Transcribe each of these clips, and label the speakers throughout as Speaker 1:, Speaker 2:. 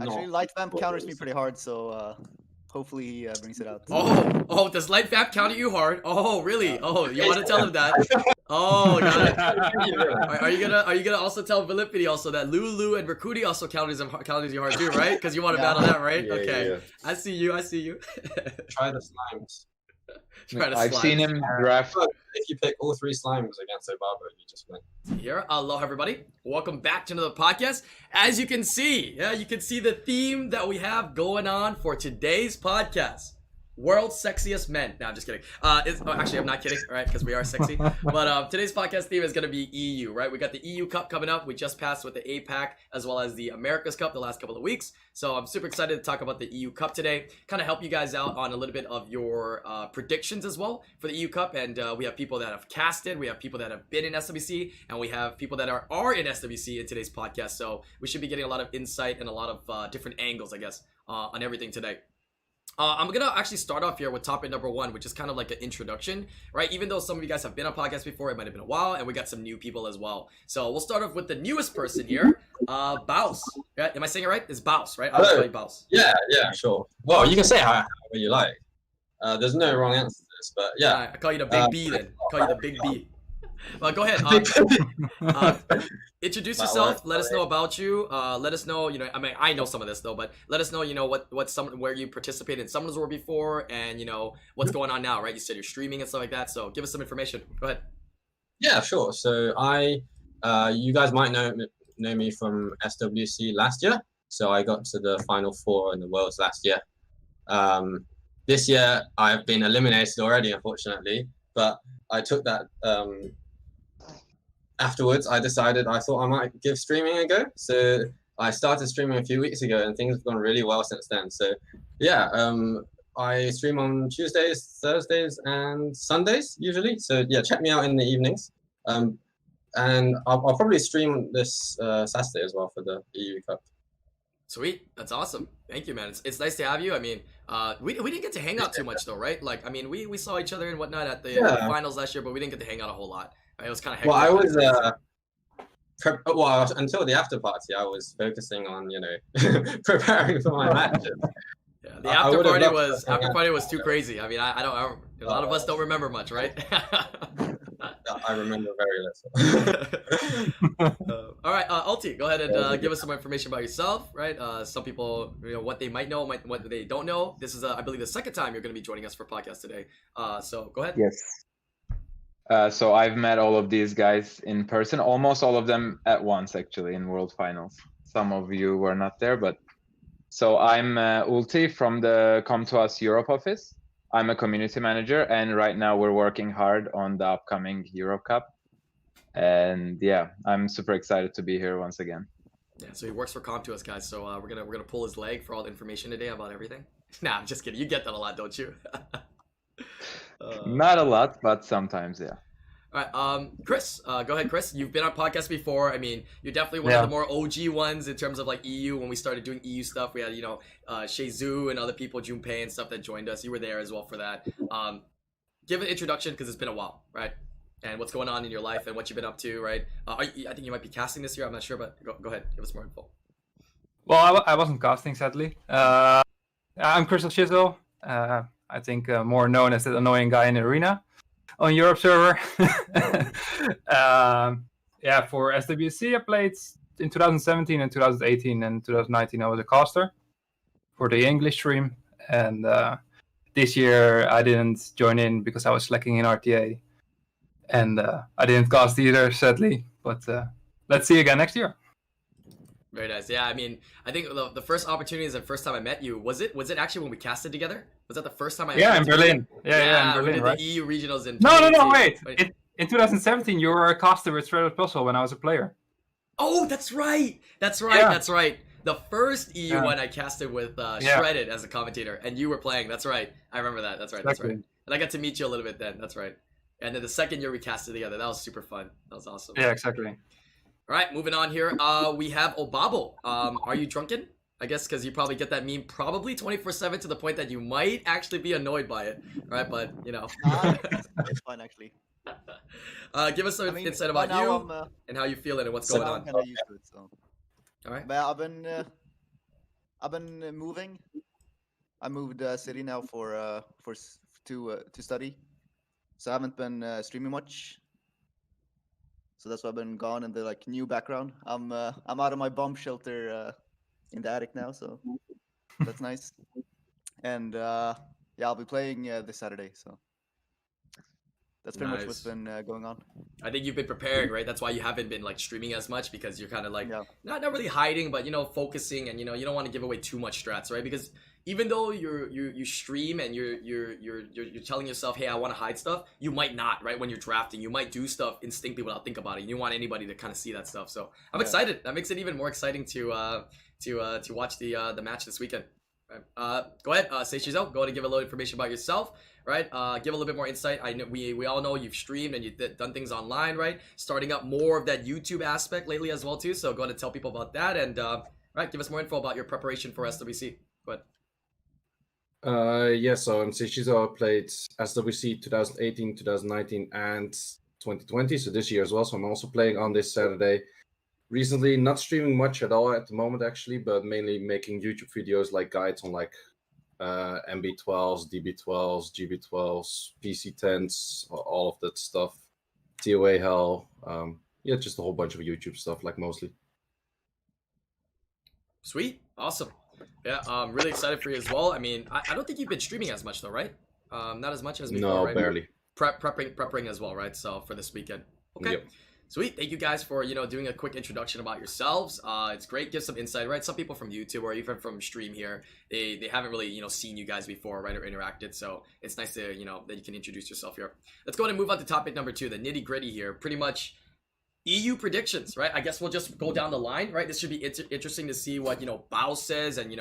Speaker 1: Actually, light vamp counters me pretty hard, so hopefully he brings it out.
Speaker 2: Oh, does light vamp counter you hard? Oh, really? Oh, you want to tell him that? Oh, got it. Are you gonna also tell Vilippity also that Lulu and Rakudi also counters you hard too, right? Because you want to battle that, right? Okay. Yeah. I see you.
Speaker 3: Try the slimes.
Speaker 4: I've seen him draft.
Speaker 3: If you pick all 3 slimes against Obaba, you just win.
Speaker 2: Here, aloha everybody. Welcome back to another podcast. As you can see, you can see the theme that we have going on for today's podcast. World's sexiest men. No, I'm just kidding. Actually, I'm not kidding, all right, because we are sexy. But today's podcast theme is going to be EU, right? We got the EU Cup coming up. We just passed with the APAC as well as the America's Cup the last couple of weeks. So I'm super excited to talk about the EU Cup today. Kind of help you guys out on a little bit of your predictions as well for the EU Cup. And we have people that have casted. We have people that have been in SWC. And we have people that are in SWC in today's podcast. So we should be getting a lot of insight and a lot of different angles, I guess, on everything today. I'm gonna actually start off here with topic number 1, which is kind of like an introduction, right? Even though some of you guys have been on podcasts before, it might have been a while, and we got some new people as well. So we'll start off with the newest person here, Baus. Yeah, am I saying it right? It's Baus, right? I'll call you Baus.
Speaker 3: Yeah, sure. Well, you can say however you like. There's no wrong answer to this, but yeah.
Speaker 2: I call you the Big B then. Call you the Big B. Well, go ahead. Introduce yourself. Let us know about you. Let us know. I mean, I know some of this though, but let us know. Where you participated in Summons War before, and what's going on now, right? You said you're streaming and stuff like that. So give us some information. Go ahead.
Speaker 3: Yeah, sure. So you guys might know me from SWC last year. So I got to the final 4 in the Worlds last year. This year I've been eliminated already, unfortunately. But I took that. Afterwards, I thought I might give streaming a go. So I started streaming a few weeks ago, and things have gone really well since then. So yeah, I stream on Tuesdays, Thursdays, and Sundays usually. So yeah, check me out in the evenings. And I'll probably stream this Saturday as well for the EU Cup.
Speaker 2: Sweet, that's awesome. Thank you, man. It's nice to have you. I mean, we didn't get to hang out too much though, right? Like, I mean, we saw each other and whatnot at the finals last year, but we didn't get to hang out a whole lot. Right? It was kind of hectic.
Speaker 3: Well, I was until the after party, I was focusing on preparing for my matches.
Speaker 2: Yeah, the after party was too crazy. I mean, a lot of us don't remember much, right?
Speaker 3: I remember very little.
Speaker 2: All right, Ulti, go ahead and give us some information about yourself, right? Some people, what they might know, what they don't know. This is, I believe, the second time you're going to be joining us for podcast today. So go ahead.
Speaker 4: Yes. So I've met all of these guys in person, almost all of them at once, actually, in World Finals. Some of you were not there, but so I'm Ulti from the Come to Us Europe office. I'm a community manager, and right now we're working hard on the upcoming Europe Cup. And yeah, I'm super excited to be here once again.
Speaker 2: Yeah, so he works for Come to Us, guys. So we're gonna pull his leg for all the information today about everything. Nah, I'm just kidding. You get that a lot, don't you?
Speaker 4: Not a lot, but sometimes, yeah.
Speaker 2: All right, Chris, go ahead, Chris. You've been on podcasts before. I mean, you're definitely one of the more OG ones in terms of like EU. When we started doing EU stuff, we had Sheizu and other people, Junpei and stuff that joined us. You were there as well for that. Give an introduction because it's been a while, right? And what's going on in your life and what you've been up to, right? I think you might be casting this year. I'm not sure, but go ahead, give us more info.
Speaker 5: Well, I wasn't casting, sadly. I'm Crystal Shizzle. I think more known as the annoying guy in the arena on Europe server. For SWC I played in 2017 and 2018, and 2019 I was a caster for the English stream, and this year I didn't join in because I was slacking in RTA, and I didn't cast either, sadly, but let's see again next year.
Speaker 2: Very nice. Yeah, I mean, I think the first opportunity is the first time I met you. Was it actually when we casted together? Was that the first time I met you?
Speaker 5: In Berlin. Yeah, in Berlin,
Speaker 2: we did
Speaker 5: right?
Speaker 2: the EU regionals in
Speaker 5: No, wait. In 2017, you were a caster with Shredded Puzzle when I was a player.
Speaker 2: Oh, that's right. The first EU one I casted with Shredded as a commentator, and you were playing. That's right. I remember that. That's right.
Speaker 5: Exactly.
Speaker 2: And I got to meet you a little bit then. That's right. And then the second year we casted together. That was super fun. That was awesome.
Speaker 5: Yeah, exactly.
Speaker 2: All right, moving on here. We have Obabo. Are you drunken? I guess because you probably get that meme probably 24/7 to the point that you might actually be annoyed by it, right? But
Speaker 1: it's fine actually.
Speaker 2: Give us some insight about you and how you feel it and what's going on.
Speaker 1: I'm kind of used to it, so.
Speaker 2: All right.
Speaker 1: But I've been I've been moving. I moved city now to study, so I haven't been streaming much. So that's why I've been gone in the like new background. I'm out of my bomb shelter in the attic now, so that's nice. And yeah, I'll be playing this Saturday. So that's pretty much what's
Speaker 2: Nice.
Speaker 1: been going on.
Speaker 2: I think you've been preparing, right? That's why you haven't been like streaming as much, because you're kind of like
Speaker 1: Yeah.
Speaker 2: not really hiding, but focusing, and you don't want to give away too much strats, right? Because even though you stream and you're telling yourself, hey, I want to hide stuff, you might not, right? When you're drafting, you might do stuff instinctively without thinking about it. You don't want anybody to kind of see that stuff. So I'm excited. That makes it even more exciting to watch the match this weekend. Right. Go ahead, say Shizo. Go ahead and give a little information about yourself, right? Give a little bit more insight. I know we all know you've streamed and you've done things online, right? Starting up more of that YouTube aspect lately as well too. So go ahead and tell people about that, and right, give us more info about your preparation for SWC. Go ahead.
Speaker 6: Yeah, so I'm Shizo. I played SWC 2018, 2019, and 2020. So this year as well. So I'm also playing on this Saturday. Recently, not streaming much at all at the moment, actually, but mainly making YouTube videos like guides on like MB12s, DB12s, GB12s, PC10s, all of that stuff. TOA hell. Yeah, just a whole bunch of YouTube stuff, like mostly.
Speaker 2: Sweet, awesome. Yeah, I'm really excited for you as well. I mean, I don't think you've been streaming as much though, right? Not as much as before,
Speaker 6: No,
Speaker 2: right?
Speaker 6: barely.
Speaker 2: Prepping as well, right? So for this weekend. Okay.
Speaker 6: Yep.
Speaker 2: Sweet. Thank you guys for, doing a quick introduction about yourselves. It's great. Give some insight, right? Some people from YouTube or even from stream here, they haven't really, seen you guys before, right? Or interacted. So it's nice to, that you can introduce yourself here. Let's go ahead and move on to topic number 2, the nitty gritty here. Pretty much EU predictions, right? I guess we'll just go down the line, right? This should be interesting to see what, Bao says and,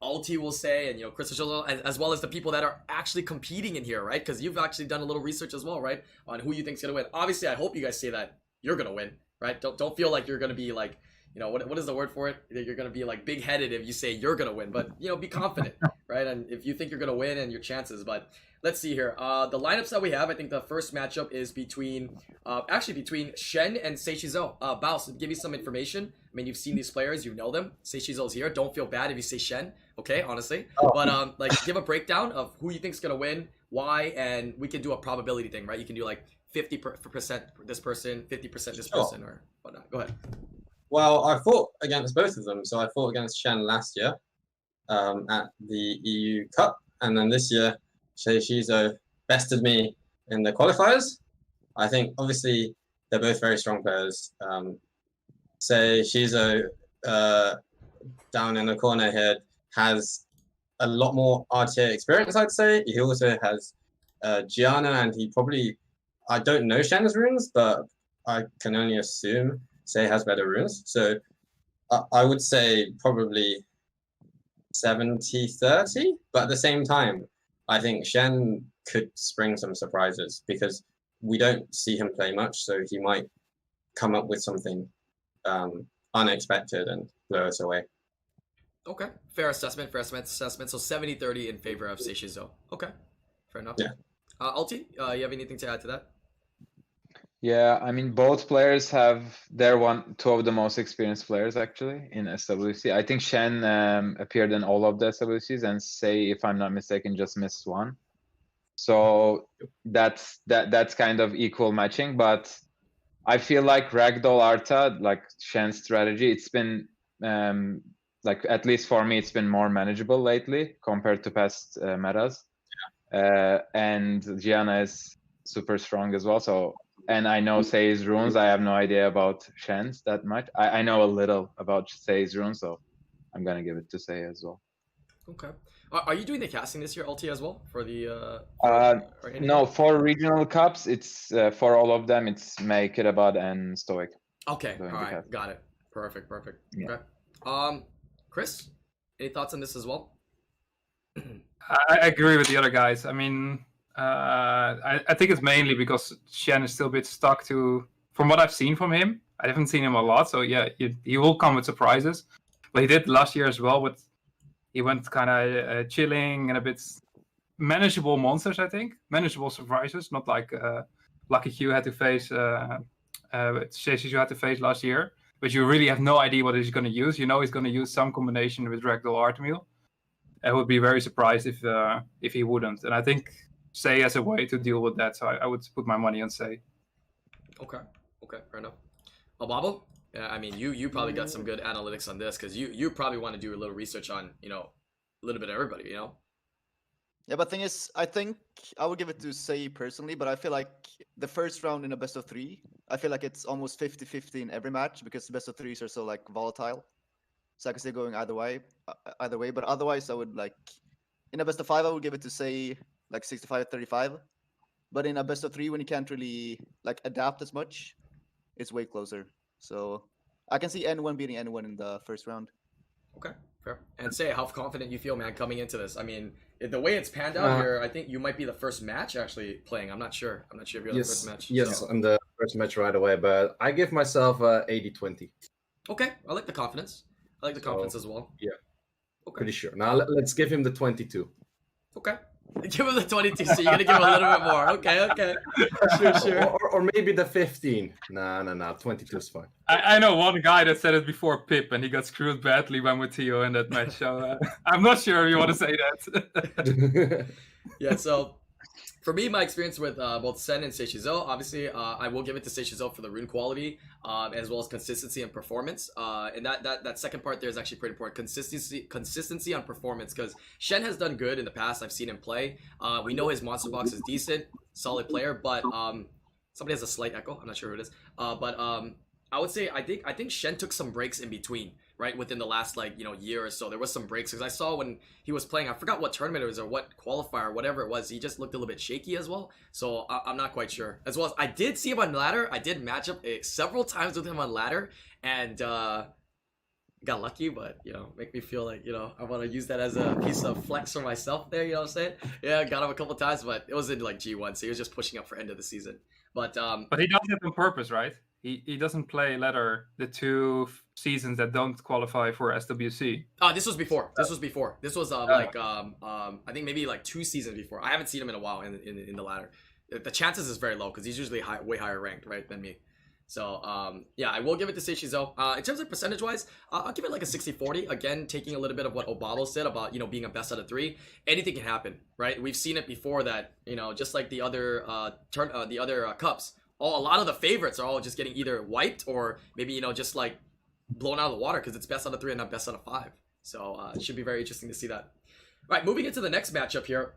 Speaker 2: Alti will say, and, Chris as well as the people that are actually competing in here, right? Because you've actually done a little research as well, right? On who you think's going to win. Obviously, I hope you guys say that you're gonna win, right? Don't feel like you're gonna be like, what is the word for it? You're gonna be like big-headed if you say you're gonna win, but be confident, right? And if you think you're gonna win and your chances, but let's see here. The lineups that we have, I think the first matchup is between Shen and Seishizo. Baus, give you some information. I mean, you've seen these players, you know them. Seishizo's here. Don't feel bad if you say Shen, okay? Honestly, but like give a breakdown of who you think's gonna win, why, and we can do a probability thing, right? You can do like 50% this person, 50% this person, or whatnot. Go ahead.
Speaker 3: Well, I fought against both of them. So I fought against Shen last year at the EU Cup, and then this year, Shizo bested me in the qualifiers. I think obviously they're both very strong players. Shizo down in the corner here has a lot more RTA experience, I'd say. He also has Gianna, and he probably, I don't know Shen's runes, but I can only assume Sei has better runes. So I would say probably 70-30, but at the same time, I think Shen could spring some surprises because we don't see him play much, so he might come up with something unexpected and blow us away.
Speaker 2: Okay, fair assessment. So 70-30 in favor of Seishizo. Okay, fair enough.
Speaker 3: Yeah.
Speaker 2: Alti, you have anything to add to that?
Speaker 4: Yeah, I mean, both players they're two of the most experienced players actually in SWC. I think Shen appeared in all of the SWCs, and Sei, if I'm not mistaken, just missed one. So that's kind of equal matching. But I feel like Ragdoll Arta, like Shen's strategy, it's been like, at least for me, it's been more manageable lately compared to past metas. And Gianna is super strong as well. So. And I know Sei's runes. I have no idea about Shen's that much. I know a little about Sei's runes, so I'm gonna give it to Sei as well.
Speaker 2: Okay. Are you doing the casting this year, LT, as well for the?
Speaker 4: No, for regional cups, it's for all of them. It's Make It Abad and Stoic.
Speaker 2: Okay. All right. Got it. Perfect.
Speaker 4: Yeah.
Speaker 2: Okay. Chris, any thoughts on this as well?
Speaker 5: I agree with the other guys. I mean. I think it's mainly because Shen is still a bit stuck to, from what I've seen from him. I haven't seen him a lot, so yeah, he will come with surprises. But he did last year as well. He went kind of chilling and a bit manageable monsters, I think. Manageable surprises, not like Lucky Q had to face, Seishizo had to face last year. but you really have no idea what he's going to use. You know he's going to use some combination with Ragdoll Artemeal. I would be very surprised if he wouldn't. And I think Say has a way to deal with that, so I would put my money on Say.
Speaker 2: Okay, fair enough. Obabo? Yeah, I mean, you probably got some good analytics on this because you probably want to do a little research on, you know, a little bit of everybody, you know?
Speaker 1: Yeah, but thing is, I think I would give it to Say personally, but I feel like the first round in a best of 3, I feel like it's almost 50-50 in every match because the best of 3s are so like volatile. So I can see it going either way. But otherwise, I would like in a best of 5, I would give it to Say like 65-35. But in a best of 3, when you can't really like adapt as much, it's way closer. So I can see anyone beating anyone in the first round.
Speaker 2: Okay, fair. And Say, how confident you feel, man, coming into this? I mean, the way it's panned out here, I think you might be the first match actually playing. I'm not sure. I'm not sure if you're the first match.
Speaker 6: Yes,
Speaker 2: so.
Speaker 6: I'm the first match right away, but I give myself 80-20.
Speaker 2: Okay, I like the confidence. I like the confidence as well.
Speaker 6: Yeah.
Speaker 2: Okay.
Speaker 6: Pretty sure. Now let's give him the 22.
Speaker 2: Okay. Give him the 22, so you're going to give him a little bit more. Okay. Sure.
Speaker 6: Or maybe the 15. No. 22 is fine.
Speaker 5: I know one guy that said it before Pip, and he got screwed badly by Matteo in that match. So I'm not sure if you want to say that.
Speaker 2: Yeah, so for me, my experience with both Sen and Seishizo, obviously, I will give it to Seishizo for the rune quality, as well as consistency and performance. And that second part there is actually pretty important. Consistency on performance, because Shen has done good in the past. I've seen him play. We know his monster box is decent, solid player, but somebody has a slight echo. I'm not sure who it is. But I would say I think Shen took some breaks in between, right, within the last year or so. There was some breaks because I saw when he was playing, I forgot what tournament it was or what qualifier, whatever it was, he just looked a little bit shaky as well. So I'm not quite sure. As well as I did see him on ladder. I did match up several times with him on ladder and got lucky, but make me feel like I want to use that as a piece of flex for myself there. You know what I'm saying? Yeah, got him a couple times, but it was in like G1, so he was just pushing up for end of the season. But
Speaker 5: he does it on purpose, right? He doesn't play ladder the 2 seasons that don't qualify for SWC.
Speaker 2: This was before. This was I think maybe like 2 seasons before. I haven't seen him in a while in the ladder. The chances is very low because he's usually way higher ranked, right, than me. So yeah, I will give it to Seishizo. In terms of percentage wise, I'll give it like a 60-40. Again, taking a little bit of what Obabo said about being a best out of 3. Anything can happen, right? We've seen it before that just like the other cups. A lot of the favorites are all just getting either wiped or maybe just like blown out of the water because it's best out of 3 and not best out of 5. So it should be very interesting to see that. All right, moving into the next matchup here.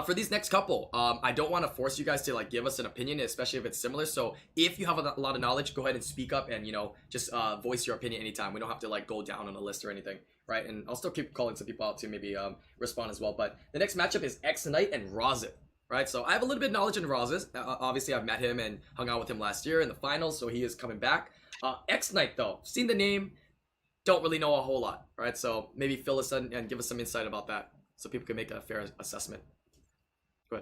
Speaker 2: For these next couple, I don't want to force you guys to like give us an opinion, especially if it's similar. So if you have a lot of knowledge, go ahead and speak up and just voice your opinion anytime. We don't have to like go down on a list or anything, right? And I'll still keep calling some people out to maybe respond as well. But the next matchup is X-Knight and Rozit. Right, so I have a little bit of knowledge in Rozit. Obviously, I've met him and hung out with him last year in the finals, so he is coming back. X-Knight, though, seen the name, don't really know a whole lot, right? So maybe fill us in and give us some insight about that so people can make a fair assessment. Go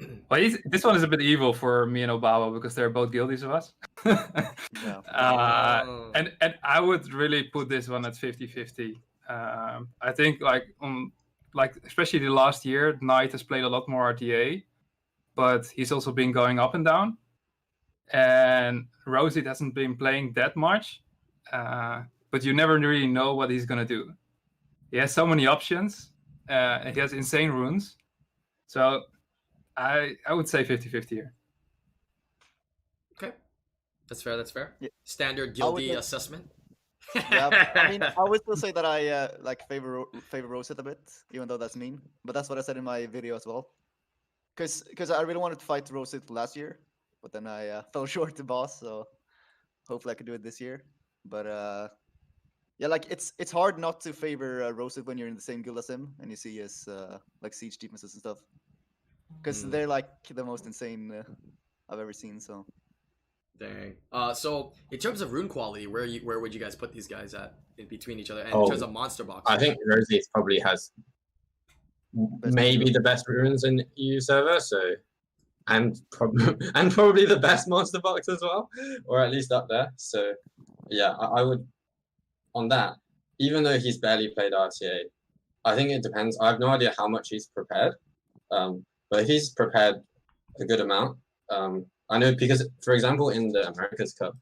Speaker 2: ahead.
Speaker 5: Well, this one is a bit evil for me and Obama because they're both guilties of us. And I would really put this one at 50-50. I think like especially the last year, Knight has played a lot more RTA, but he's also been going up and down. And Rozit hasn't been playing that much, but you never really know what he's gonna do. He has so many options, and he has insane runes. So I would say 50-50 here.
Speaker 2: Okay, that's fair.
Speaker 1: Yeah.
Speaker 2: Standard guilty assessment.
Speaker 1: Yeah, I mean, I would still say that I favor Rozit a bit, even though that's mean. But that's what I said in my video as well. Because I really wanted to fight Rozit last year, but then I fell short to boss. So hopefully I could do it this year. But yeah, like it's hard not to favor Rozit when you're in the same guild as him and you see his like siege defenses and stuff. Because they're like the most insane I've ever seen. So.
Speaker 2: Dang. So in terms of rune quality, where would you guys put these guys at in between each other? And in terms of monster box,
Speaker 3: I think Rozit probably has maybe the best runes in EU server, and probably the best monster box as well, or at least up there. So yeah, I would on that. Even though he's barely played RTA, I think it depends. I have no idea how much he's prepared, but he's prepared a good amount. I know because, for example, in the America's Cup,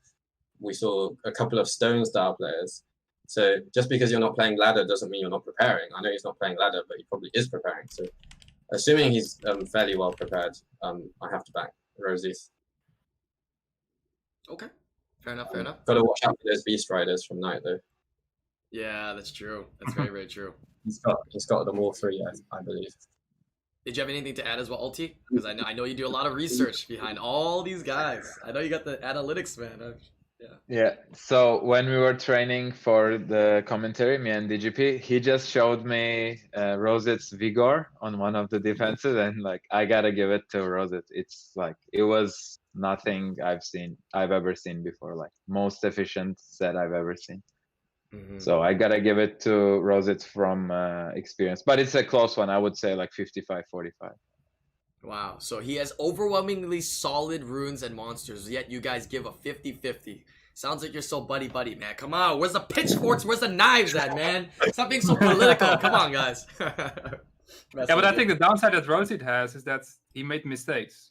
Speaker 3: we saw a couple of stone style players. So just because you're not playing ladder doesn't mean you're not preparing. I know he's not playing ladder, but he probably is preparing. So assuming he's fairly well prepared, I have to back Rosie's.
Speaker 2: Okay, fair enough. Fair enough.
Speaker 3: Got to watch out for those beast riders from Knight though.
Speaker 2: Yeah, that's true. That's very, very true.
Speaker 3: He's got them all three, I believe.
Speaker 2: Did you have anything to add as well, Ulti? Because I know you do a lot of research behind all these guys. I know you got the analytics, man.
Speaker 4: Yeah. So when we were training for the commentary, me and DGP, he just showed me Roset's Vigor on one of the defenses, and like I gotta give it to Roset. It's like it was nothing I've ever seen before. Like most efficient set I've ever seen.
Speaker 2: Mm-hmm.
Speaker 4: So I gotta give it to Roset from experience, but it's a close one. I would say like 55-45.
Speaker 2: Wow. So he has overwhelmingly solid runes and monsters, yet you guys give a 50-50. Sounds like you're so buddy-buddy, man. Come on. Where's the pitchforks? Where's the knives at, man? Stop being so political. Come on, guys.
Speaker 5: Yeah, but I think the downside that Roset has is that he made mistakes.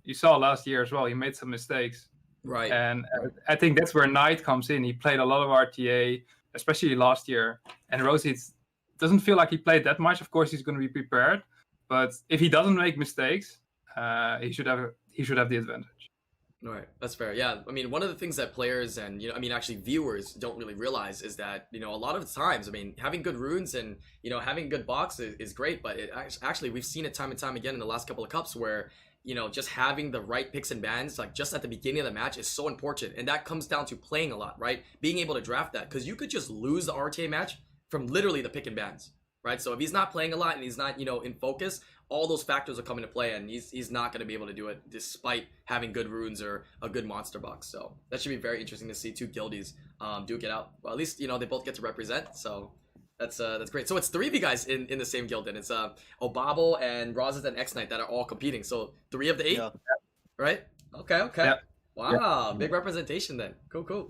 Speaker 5: You saw last year as well. He made some mistakes.
Speaker 2: Right.
Speaker 5: And I think that's where Knight comes in. He played a lot of RTA, especially last year. And Roset doesn't feel like he played that much. Of course, he's going to be prepared. But if he doesn't make mistakes, he should have the advantage.
Speaker 2: All right, that's fair. Yeah, I mean, one of the things that players and actually viewers don't really realize is that a lot of times, having good runes and having good box is great, but actually we've seen it time and time again in the last couple of cups where just having the right picks and bans like just at the beginning of the match is so important, and that comes down to playing a lot, right? Being able to draft that, because you could just lose the RTA match from literally the pick and bans. Right, so if he's not playing a lot and he's not, in focus, all those factors will come into play, and he's not going to be able to do it despite having good runes or a good monster box. So that should be very interesting to see two guildies duke it out. Well, at least they both get to represent, so that's great. So it's three of you guys in the same guild, and it's Obabo and Rozet and X Knight that are all competing. So 3 of the 8, right? Okay.
Speaker 5: Yeah.
Speaker 2: Wow, big representation then. Cool.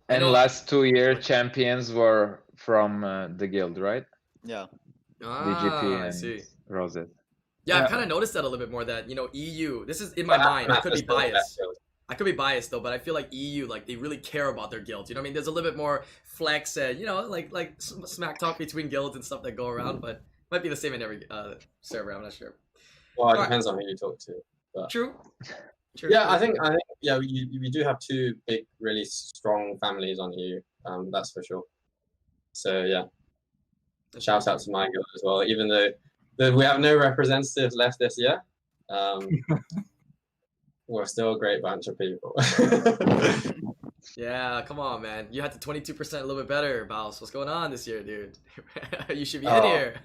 Speaker 4: And last 2 year champions were from the guild, right?
Speaker 1: Yeah.
Speaker 4: DGP
Speaker 2: I
Speaker 4: and
Speaker 2: see.
Speaker 4: Roset.
Speaker 2: Yeah, I've kind of noticed that a little bit more, that EU, this is in my mind, I could be biased though, but I feel like EU, like they really care about their guilds, there's a little bit more flex and like smack talk between guilds and stuff that go around, but might be the same in every server, I'm not sure.
Speaker 3: Well, it depends on who you talk to, but...
Speaker 2: True.
Speaker 3: Yeah, I think we do have 2 big, really strong families on EU. That's for sure. So yeah, shout out to my guild as well. Even though we have no representatives left this year, we're still a great bunch of people.
Speaker 2: Yeah, come on, man. You had the 22% a little bit better, Baus. What's going on this year, dude? You should be in here.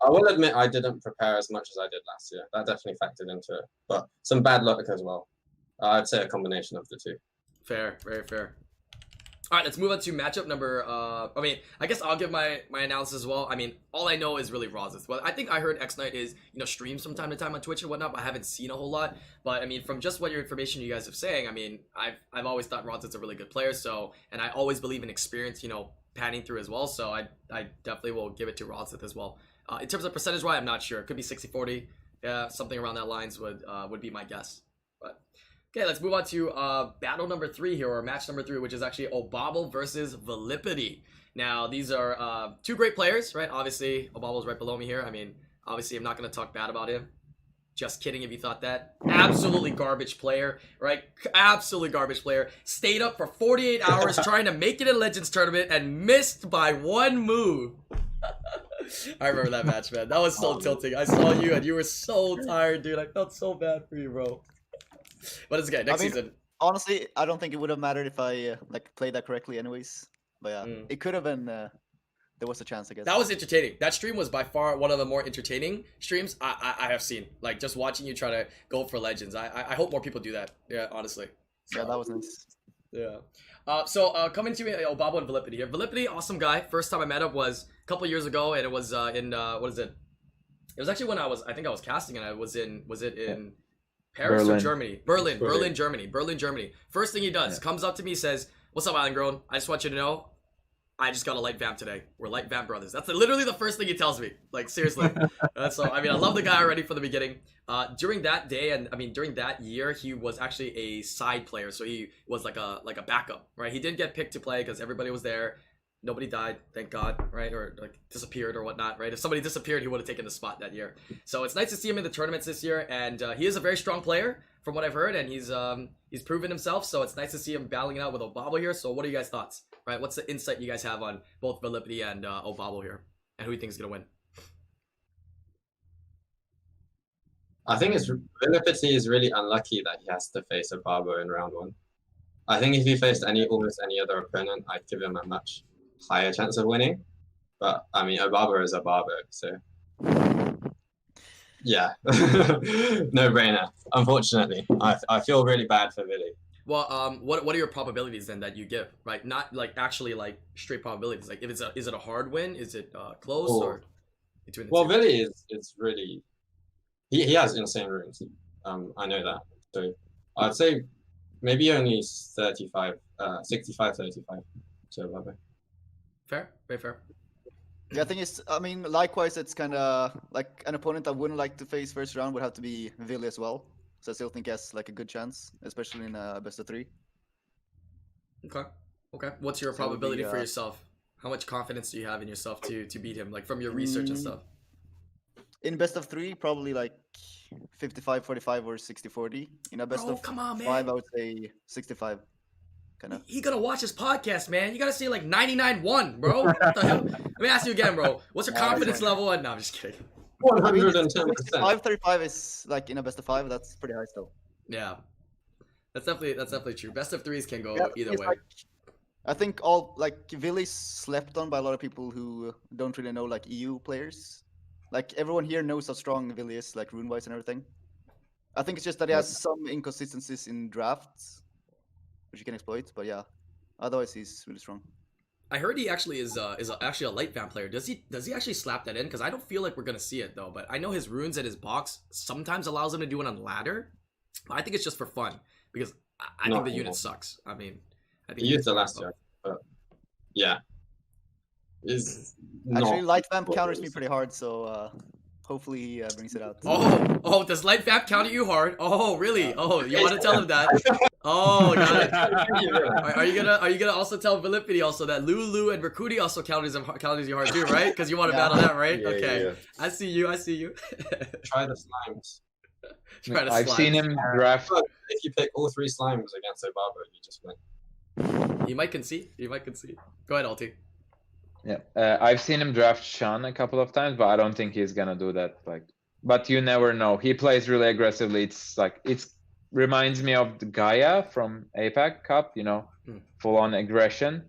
Speaker 3: I will admit I didn't prepare as much as I did last year. That definitely factored into it, but some bad luck as well. I'd say a combination of the 2.
Speaker 2: Fair, very fair. All right, let's move on to matchup number. I guess I'll give my analysis as well. All I know is really Rozet. Well, I think I heard X Knight is streams from time to time on Twitch and whatnot, but I haven't seen a whole lot. But from just what your information you guys are saying, I've always thought Rozet's a really good player. So, and I always believe in experience, panning through as well. So I definitely will give it to Rozet as well. In terms of percentage-wise, I'm not sure. It could be 60-40. Yeah, something around that lines would be my guess. But okay, let's move on to battle number 3 here, or match number 3, which is actually Obabo versus Velipity. Now, these are 2 great players, right? Obviously, Obabo's right below me here. Obviously, I'm not going to talk bad about him. Just kidding if you thought that. Absolutely garbage player, right? Absolutely garbage player. Stayed up for 48 hours trying to make it in Legends Tournament and missed by 1 move. I remember that match, man. That was so tilting. I saw you and you were so tired, dude. I felt so bad for you, bro. But it's okay. Next season.
Speaker 1: Honestly, I don't think it would have mattered if I played that correctly anyways. But yeah, it could have been... there was a chance, I guess.
Speaker 2: That was entertaining. That stream was by far one of the more entertaining streams I have seen. Like, just watching you try to go for Legends. I hope more people do that. Yeah, honestly.
Speaker 1: So, yeah, that was nice.
Speaker 2: Yeah. Coming to Obabo and Velipity here. Velipity, awesome guy. First time I met him was a couple years ago, and it was in what is it? It was actually when I think I was casting, and was it in Paris
Speaker 4: Berlin.
Speaker 2: or Germany? Berlin, Germany. First thing he does, comes up to me, says, "What's up, IslandGrown? I just want you to know, I just got a light vamp today. We're light vamp brothers. That's literally the first thing he tells me. Like, seriously. So, I mean, I love the guy already from the beginning. During that day, and I mean, during that year, he was actually a side player. So he was like a backup, right? He didn't get picked to play because everybody was there. Nobody died, thank God, right? Or like disappeared or whatnot, right? If somebody disappeared, he would have taken the spot that year. So it's nice to see him in the tournaments this year, and he is a very strong player from what I've heard, and he's proven himself. So it's nice to see him battling it out with Obabo here. So what are you guys' thoughts, right? What's the insight you guys have on both Velipity and Obabo here, and who you think is gonna win?
Speaker 3: I think Velipity is really unlucky that he has to face Obabo in round 1. I think if he faced almost any other opponent, I'd give him a much higher chance of winning. But I mean, Obabo is Obabo, so yeah, no brainer. Unfortunately, I feel really bad for Billy.
Speaker 2: Well, what are your probabilities then that you give, right? Not like actually like straight probabilities. Like if is it a hard win? Is it close or between the two?
Speaker 3: Billy is really he has insane runes. I know that. So I'd say maybe only 65, 35. So Obabo.
Speaker 2: Fair, very fair.
Speaker 1: Yeah, I think I mean, likewise, it's kind of like an opponent I wouldn't like to face first round would have to be Vili as well. So I still think he has like a good chance, especially in a best of 3.
Speaker 2: Okay. What's your probability for yourself? How much confidence do you have in yourself to beat him, like from your research and stuff?
Speaker 1: In best of 3, probably like 55-45 or 60-40. In a best of 5, I would say 65. Kinda.
Speaker 2: He gonna watch his podcast, man. You gotta say like 99-1, bro. What the hell? Let me ask you again, bro. What's your confidence level? And no, I'm just kidding.
Speaker 3: 110%.
Speaker 1: 65-35 is like in a best of 5. That's pretty high still.
Speaker 2: Yeah, that's definitely true. Best of 3s can go either way.
Speaker 1: Like, I think all like Vili's slept on by a lot of people who don't really know like EU players. Like everyone here knows how strong Vili is, like rune wise and everything. I think it's just that he has some inconsistencies in drafts, which you can exploit. But yeah, otherwise he's really strong.
Speaker 2: I heard he actually is actually a light vamp player. Does he actually slap that in? Because I don't feel like we're gonna see it though. But I know his runes at his box sometimes allows him to do it on ladder. I think it's just for fun because I think the unit sucks. I mean, I think
Speaker 3: he used the last year, but yeah,
Speaker 1: actually light vamp counters me pretty hard, so hopefully he brings it out.
Speaker 2: Oh, does light vamp counter you hard? Oh, really? Oh, you want to tell him that? Oh, got it. Are you gonna also tell Velipity also that Lulu and Rakudi also counters you hard too, right? Because you want to battle that, right?
Speaker 6: Yeah,
Speaker 2: okay.
Speaker 6: yeah.
Speaker 2: I see you.
Speaker 3: Try the slimes.
Speaker 4: I've seen him draft.
Speaker 3: If you pick all 3 slimes against Obabo, you just win.
Speaker 2: You might concede. Go ahead, Alti.
Speaker 4: Yeah, I've seen him draft Shan a couple of times, but I don't think he's gonna do that. Like, but you never know. He plays really aggressively. It's reminds me of the Gaia from APAC Cup. You know, full on aggression,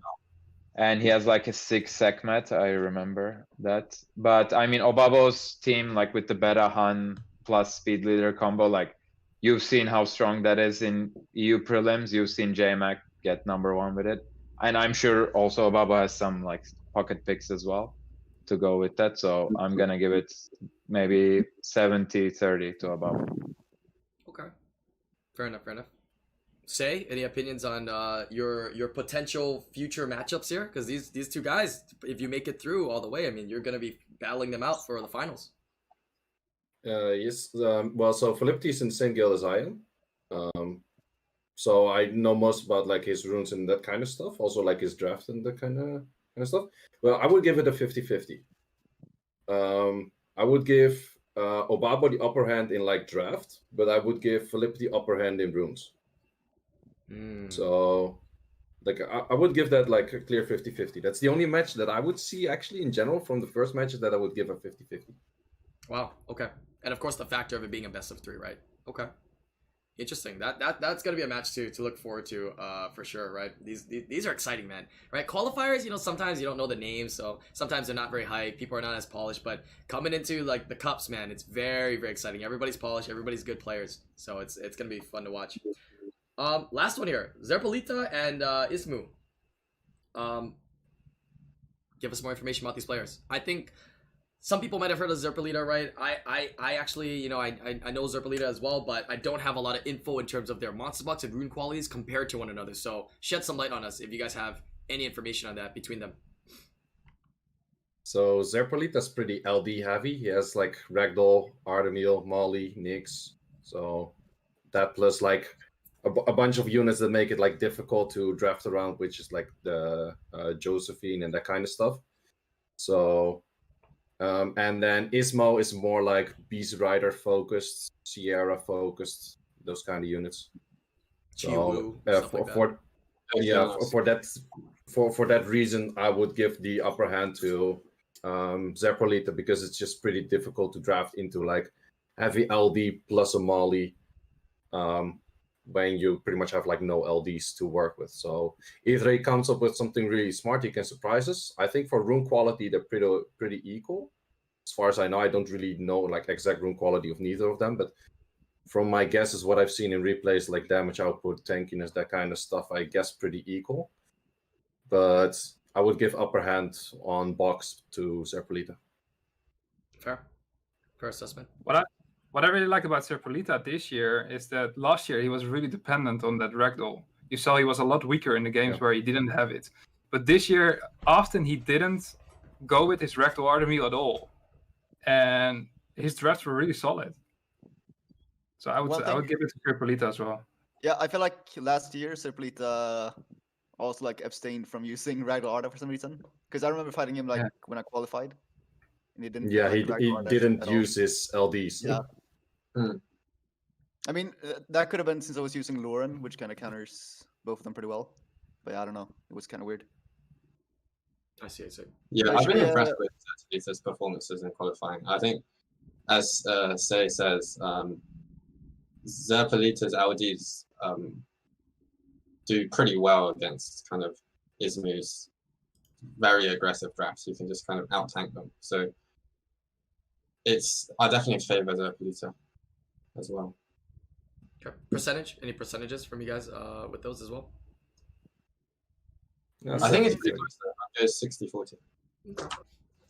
Speaker 4: and he has like a 6 segment. I remember that. But I mean, Obabo's team, like with the Beta Han plus speed leader combo, like you've seen how strong that is in EU prelims. You've seen JMac get #1 with it, and I'm sure also Obabo has some like pocket picks as well to go with that. So I'm gonna give it maybe 70-30 to Obabo.
Speaker 2: Okay, fair enough. Say, any opinions on your potential future matchups here? Because these two guys, if you make it through all the way, I mean, you're gonna be battling them out for the finals.
Speaker 6: Yes. Well, so Velipity in St. Gil as I am. So I know most about like his runes and that kind of stuff. Also like his draft and that kind of stuff. Well, I would give it a 50-50. I would give Obabo the upper hand in like draft, but I would give Velipity upper hand in runes. So like I would give that like a clear 50-50. That's the only match that I would see actually in general from the first matches that I would give a 50-50.
Speaker 2: Wow. Okay. And of course the factor of it being a best of 3, right? Okay. Interesting. That's gonna be a match to look forward to for sure, right? These are exciting, man. Right? Qualifiers, you know, sometimes you don't know the names, so sometimes they're not very hype. People are not as polished, but coming into like the cups, man, it's very, very exciting. Everybody's polished, everybody's good players, so it's gonna be fun to watch. Last one here, Zerpolita and Ismu. Give us more information about these players. I think some people might have heard of Zerpolita, right? I actually, you know, I know Zerpolita as well, but I don't have a lot of info in terms of their monster box and rune qualities compared to one another. So shed some light on us if you guys have any information on that between them.
Speaker 6: So Zerpolita's pretty LD heavy. He has like Ragdoll, Artemil, Molly, Nyx. So that plus like a bunch of units that make it like difficult to draft around, which is like the Josephine and that kind of stuff. So and then Ismo is more like Beast Rider focused, Sierra focused, those kind of units. So for that reason, I would give the upper hand to Zerpolita, because it's just pretty difficult to draft into like heavy LD plus a Molly when you pretty much have like no LDs to work with. So either he comes up with something really smart, he can surprise us. I think for rune quality, they're pretty equal. As far as I know, I don't really know like exact rune quality of neither of them, but from my guesses, what I've seen in replays, like damage output, tankiness, that kind of stuff, I guess pretty equal. But I would give upper hand on box to Zerpolita.
Speaker 2: Fair assessment.
Speaker 5: What I really like about Zerpolita this year is that last year he was really dependent on that ragdoll. You saw he was a lot weaker in the games where he didn't have it. But this year, often he didn't go with his ragdoll Artemil at all. And his drafts were really solid. So I would give it to Zerpolita as well.
Speaker 1: Yeah, I feel like last year Zerpolita also like abstained from using Ragdoll Arda for some reason. Because I remember fighting him like when I qualified. And he didn't
Speaker 6: he didn't use his LDs.
Speaker 1: Yeah. I mean, that could have been since I was using Lauren, which kind of counters both of them pretty well. But yeah, I don't know. It was kind of weird.
Speaker 2: I see.
Speaker 3: Yeah, I've been impressed with Zerpolita's performances in qualifying. I think, as Say says, Zerpolita's LDs do pretty well against kind of Ismu's very aggressive drafts. You can just kind of out-tank them. So I definitely favor Zerpolita as well.
Speaker 2: Okay. Percentage? Any percentages from you guys with those as well?
Speaker 3: No, I think it's pretty close though. It goes 60-40.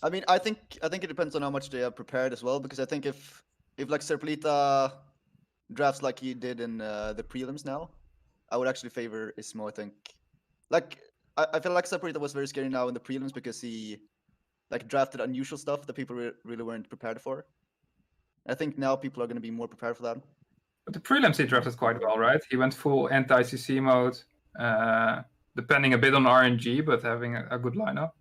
Speaker 1: I mean, I think it depends on how much they have prepared as well, because I think if like Zerpolita drafts like he did in the prelims now, I would actually favor Ismo, I think. Like, I feel like Zerpolita was very scary now in the prelims because he like drafted unusual stuff that people really weren't prepared for. I think now people are going to be more prepared for that.
Speaker 5: But the prelims he drafted quite well, right? He went full anti-CC mode, depending a bit on RNG, but having a good lineup.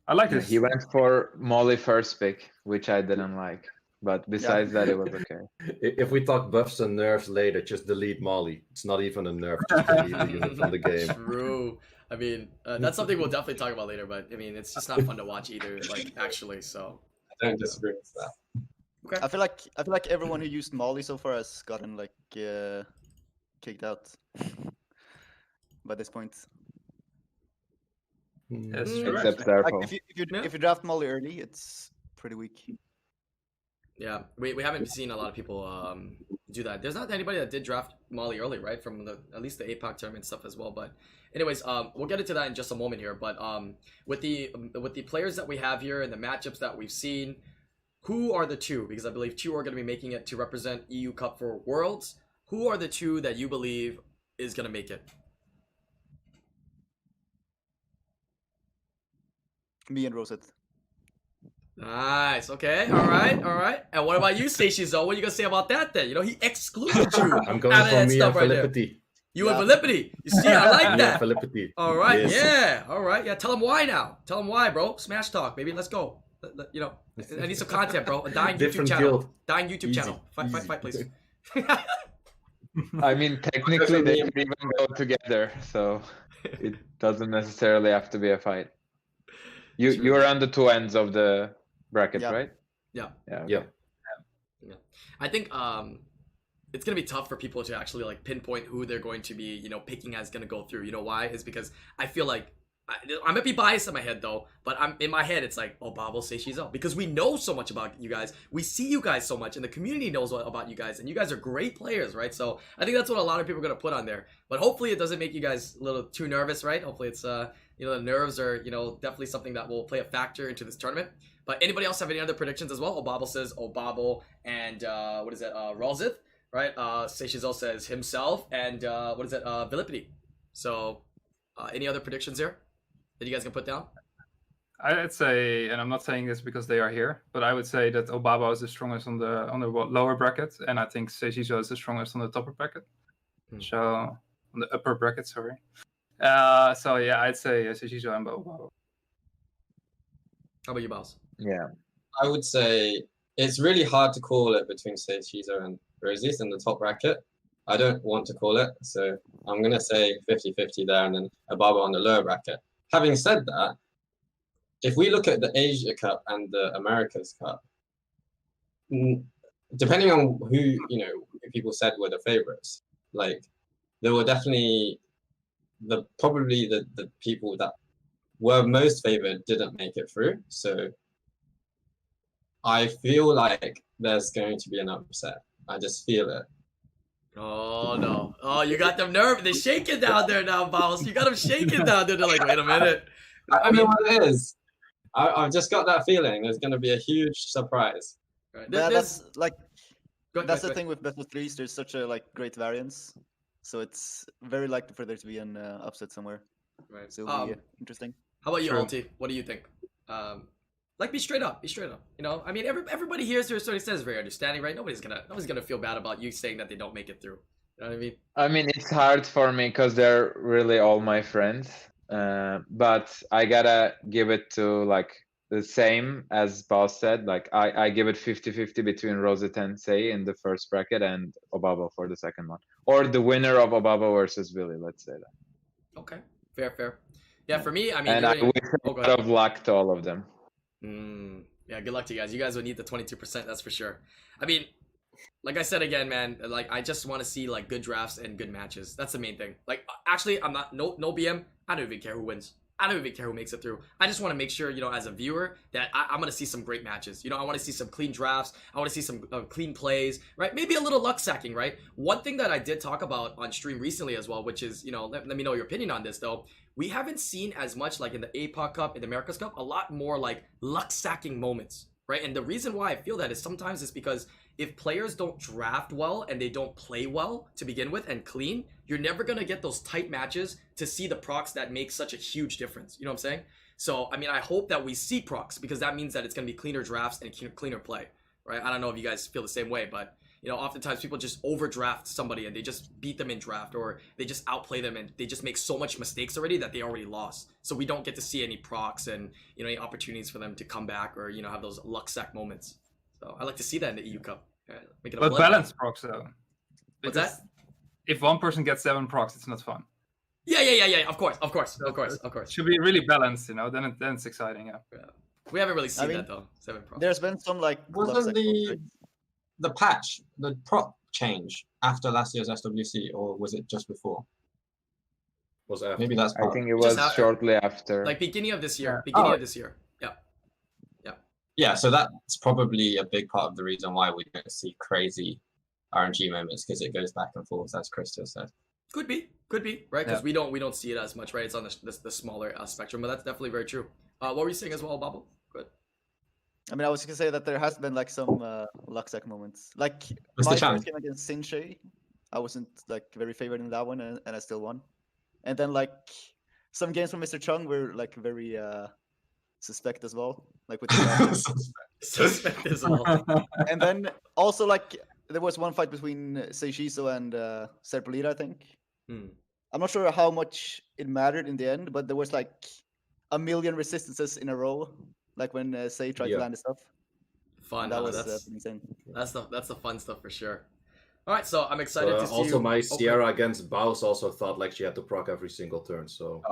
Speaker 5: I like this.
Speaker 4: He went for Molly first pick, which I didn't like. But besides that, it was okay.
Speaker 6: If we talk buffs and nerfs later, just delete Molly. It's not even a nerf, just delete the unit from the game.
Speaker 2: True. I mean, that's something we'll definitely talk about later, but I mean, it's just not fun to watch either, like, actually, so.
Speaker 3: I don't disagree with that.
Speaker 2: Okay.
Speaker 1: I feel like everyone who used Molly so far has gotten like kicked out by this point.
Speaker 5: That's true.
Speaker 4: Except
Speaker 1: Like
Speaker 4: Zarpo.
Speaker 1: if you draft Molly early, it's pretty weak.
Speaker 2: Yeah, we haven't seen a lot of people do that. There's not anybody that did draft Molly early, right? From at least the APAC tournament stuff as well. But anyways, we'll get into that in just a moment here. But with the players that we have here and the matchups that we've seen, who are the two? Because I believe two are going to be making it to represent EU Cup for Worlds. Who are the two that you believe is going to make it?
Speaker 1: Me and Rosette.
Speaker 2: Nice. Okay. All right. And what about you, Stacizo? What are you gonna say about that then? You know, he excluded you.
Speaker 6: I'm going
Speaker 2: out of
Speaker 6: for
Speaker 2: that
Speaker 6: me
Speaker 2: stuff
Speaker 6: and
Speaker 2: right there.
Speaker 6: Felicity.
Speaker 2: You and Felippity. You see, I like that.
Speaker 6: Felicity.
Speaker 2: All right.
Speaker 6: Yes.
Speaker 2: Yeah. All right. Yeah. Tell him why now. Tell him why, bro. Smash talk, baby. Let's go. You know, I need some content, bro. A dying YouTube
Speaker 6: Different
Speaker 2: channel.
Speaker 6: guild.
Speaker 2: Dying YouTube
Speaker 6: Easy.
Speaker 2: channel. Fight, please.
Speaker 4: I mean, technically, they can even go together, so it doesn't necessarily have to be a fight. You're on the two ends of the bracket, right?
Speaker 2: Yeah.
Speaker 6: Yeah.
Speaker 2: I think it's gonna be tough for people to actually like pinpoint who they're going to be, you know, picking as gonna go through. You know why? Is because I feel like I might be biased in my head though, but I'm in my head it's like, oh, Bob will say she's up because we know so much about you guys. We see you guys so much, and the community knows about you guys, and you guys are great players, right? So I think that's what a lot of people are gonna put on there. But hopefully it doesn't make you guys a little too nervous, right? Hopefully it's you know, the nerves are, you know, definitely something that will play a factor into this tournament. But anybody else have any other predictions as well? Obabble says Obabble and what is it? Ralzith, right? Seishizo says himself and what is it? Vilippity. So any other predictions here that you guys can put down?
Speaker 5: I'd say, and I'm not saying this because they are here, but I would say that Obaba is the strongest on the lower bracket, and I think Seishizo is the strongest on the upper bracket. So on the upper bracket, sorry. So yeah, I'd say Seishizo and Obaba.
Speaker 2: How about you, Boss?
Speaker 4: Yeah.
Speaker 3: I would say it's really hard to call it between Seishizo and Rosie's in the top bracket. I don't want to call it, so I'm going to say 50-50 there and then Obaba on the lower bracket. Having said that, if we look at the Asia Cup and the Americas Cup, depending on who people said were the favorites, like there were definitely probably the people that were most favored didn't make it through. So I feel like there's going to be an upset. I just feel it.
Speaker 2: Oh no! Oh, you got them nervous. They're shaking down there now, Boss. You got them shaking down there. They're like, wait a minute.
Speaker 3: I mean, what it is. I've just got that feeling there's going to be a huge surprise.
Speaker 2: Right.
Speaker 1: Yeah, that's like that's the
Speaker 2: ahead.
Speaker 1: thing with best of threes. There's such a great variance, so it's very likely for there to be an upset somewhere.
Speaker 2: Right.
Speaker 1: So it'll be interesting.
Speaker 2: How about you,
Speaker 5: True.
Speaker 2: Alti? What do you think? Be straight up. Be straight up. I mean, everybody here to a certain extent is very understanding, right? Nobody's gonna feel bad about you saying that they don't make it through. You know what I mean?
Speaker 4: I mean, it's hard for me because they're really all my friends. But I gotta give it to like the same as Boss said. Like I give it 50-50 between Rosé Tensei in the first bracket and Obaba for the second one, or the winner of Obaba versus Billy. Let's say that.
Speaker 2: Okay. Fair. Yeah, for me, I mean,
Speaker 4: And I wish a
Speaker 2: go
Speaker 4: lot
Speaker 2: ahead.
Speaker 4: of luck to all of them.
Speaker 2: Yeah, good luck to you guys. You guys would need the 22%, that's for sure. I mean, like I said again, man, like I just want to see like good drafts and good matches. That's the main thing. Like actually, I'm not no BM. I don't even care who wins. I don't even care who makes it through. I just want to make sure, as a viewer, that I'm going to see some great matches. I want to see some clean drafts. I want to see some clean plays, right? Maybe a little luck sacking, right? One thing that I did talk about on stream recently as well, which is, let me know your opinion on this though. We haven't seen as much like in the APAC Cup, in the America's Cup, a lot more like luck sacking moments, right? And the reason why I feel that is sometimes it's because if players don't draft well and they don't play well to begin with and clean, you're never going to get those tight matches to see the procs that make such a huge difference. You know what I'm saying? So, I mean, I hope that we see procs because that means that it's going to be cleaner drafts and cleaner play, right? I don't know if you guys feel the same way, but, oftentimes people just overdraft somebody and they just beat them in draft or they just outplay them and they just make so much mistakes already that they already lost. So we don't get to see any procs and, any opportunities for them to come back or, have those luck sack moments. So I like to see that in the EU Cup. Make it a
Speaker 5: But
Speaker 2: bloodbath.
Speaker 5: balance procs though.
Speaker 2: What's
Speaker 5: Because
Speaker 2: that?
Speaker 5: if one person gets 7 procs, it's not fun.
Speaker 2: Yeah. Of course.
Speaker 5: Should be really balanced, then it's exciting. Yeah.
Speaker 2: We haven't really seen
Speaker 1: mean,
Speaker 2: that though. 7 procs.
Speaker 1: There's been some luck
Speaker 3: Wasn't
Speaker 1: sack
Speaker 3: the
Speaker 1: moves, right?
Speaker 3: the patch, the prop change after last year's SWC, or was it just before?
Speaker 6: Was after.
Speaker 3: Maybe that's
Speaker 4: I
Speaker 3: part.
Speaker 4: think it
Speaker 2: Just
Speaker 4: was
Speaker 2: after.
Speaker 4: shortly after.
Speaker 2: Like beginning of this year.
Speaker 3: Oh.
Speaker 2: Of this year. Yeah.
Speaker 3: Yeah, so that's probably a big part of the reason why we don't see crazy RNG moments, because it goes back and forth, as Chris just said.
Speaker 2: Could be, right? Because
Speaker 5: Yeah.
Speaker 2: we don't see it as much, right? It's on the smaller spectrum, but that's definitely very true. What were you saying as well, Bobble? Good.
Speaker 1: I mean, I was gonna say that there has been like some luck sack moments. Like
Speaker 3: Mr.
Speaker 1: my
Speaker 3: Chan.
Speaker 1: first game against Sinche, I wasn't like very favored in that one, and I still won. And then like some games from Mr. Chung were like very suspect as well, like with the
Speaker 2: Suspect as well.
Speaker 1: and then also like there was one fight between Seishizo and Serpolita, I think. I'm not sure how much it mattered in the end, but there was like a million resistances in a row, like when Sei tried to land his stuff.
Speaker 2: Fun.
Speaker 1: That
Speaker 2: huh?
Speaker 1: was
Speaker 2: That's
Speaker 1: insane.
Speaker 2: that's the fun stuff for sure. All right, so I'm excited to see.
Speaker 6: Also, my
Speaker 2: Okay.
Speaker 6: Sierra against Baus also thought like she had to proc every single turn. So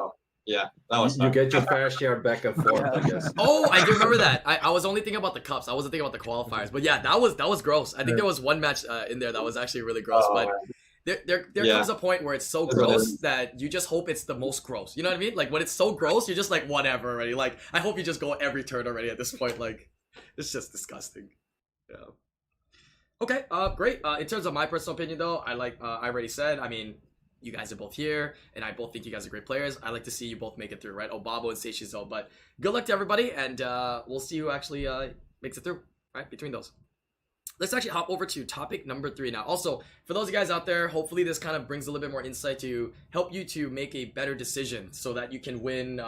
Speaker 3: Yeah, that was
Speaker 6: you
Speaker 3: fun.
Speaker 6: get your fair share back and forth, I guess.
Speaker 2: Oh, I do remember that. I was only thinking about the cups. I wasn't thinking about the qualifiers. But yeah, that was gross. I think there was one match in there that was actually really gross.
Speaker 3: Oh,
Speaker 2: but
Speaker 3: man.
Speaker 2: there
Speaker 3: Yeah.
Speaker 2: comes a point where it's so
Speaker 3: That's what it
Speaker 2: gross
Speaker 3: is.
Speaker 2: that you just hope it's the most gross. You know what I mean? Like when it's so gross, you're just like whatever already. Like I hope you just go every turn already at this point. Like it's just disgusting. Yeah. Okay. Great. In terms of my personal opinion, though, I already said. I mean, you guys are both here, and I both think you guys are great players. I like to see you both make it through, right? Obabo and Seishizo. But good luck to everybody, and we'll see who actually makes it through, right? Between those. Let's actually hop over to topic number 3 now. Also, for those of you guys out there, hopefully this kind of brings a little bit more insight to help you to make a better decision so that you can win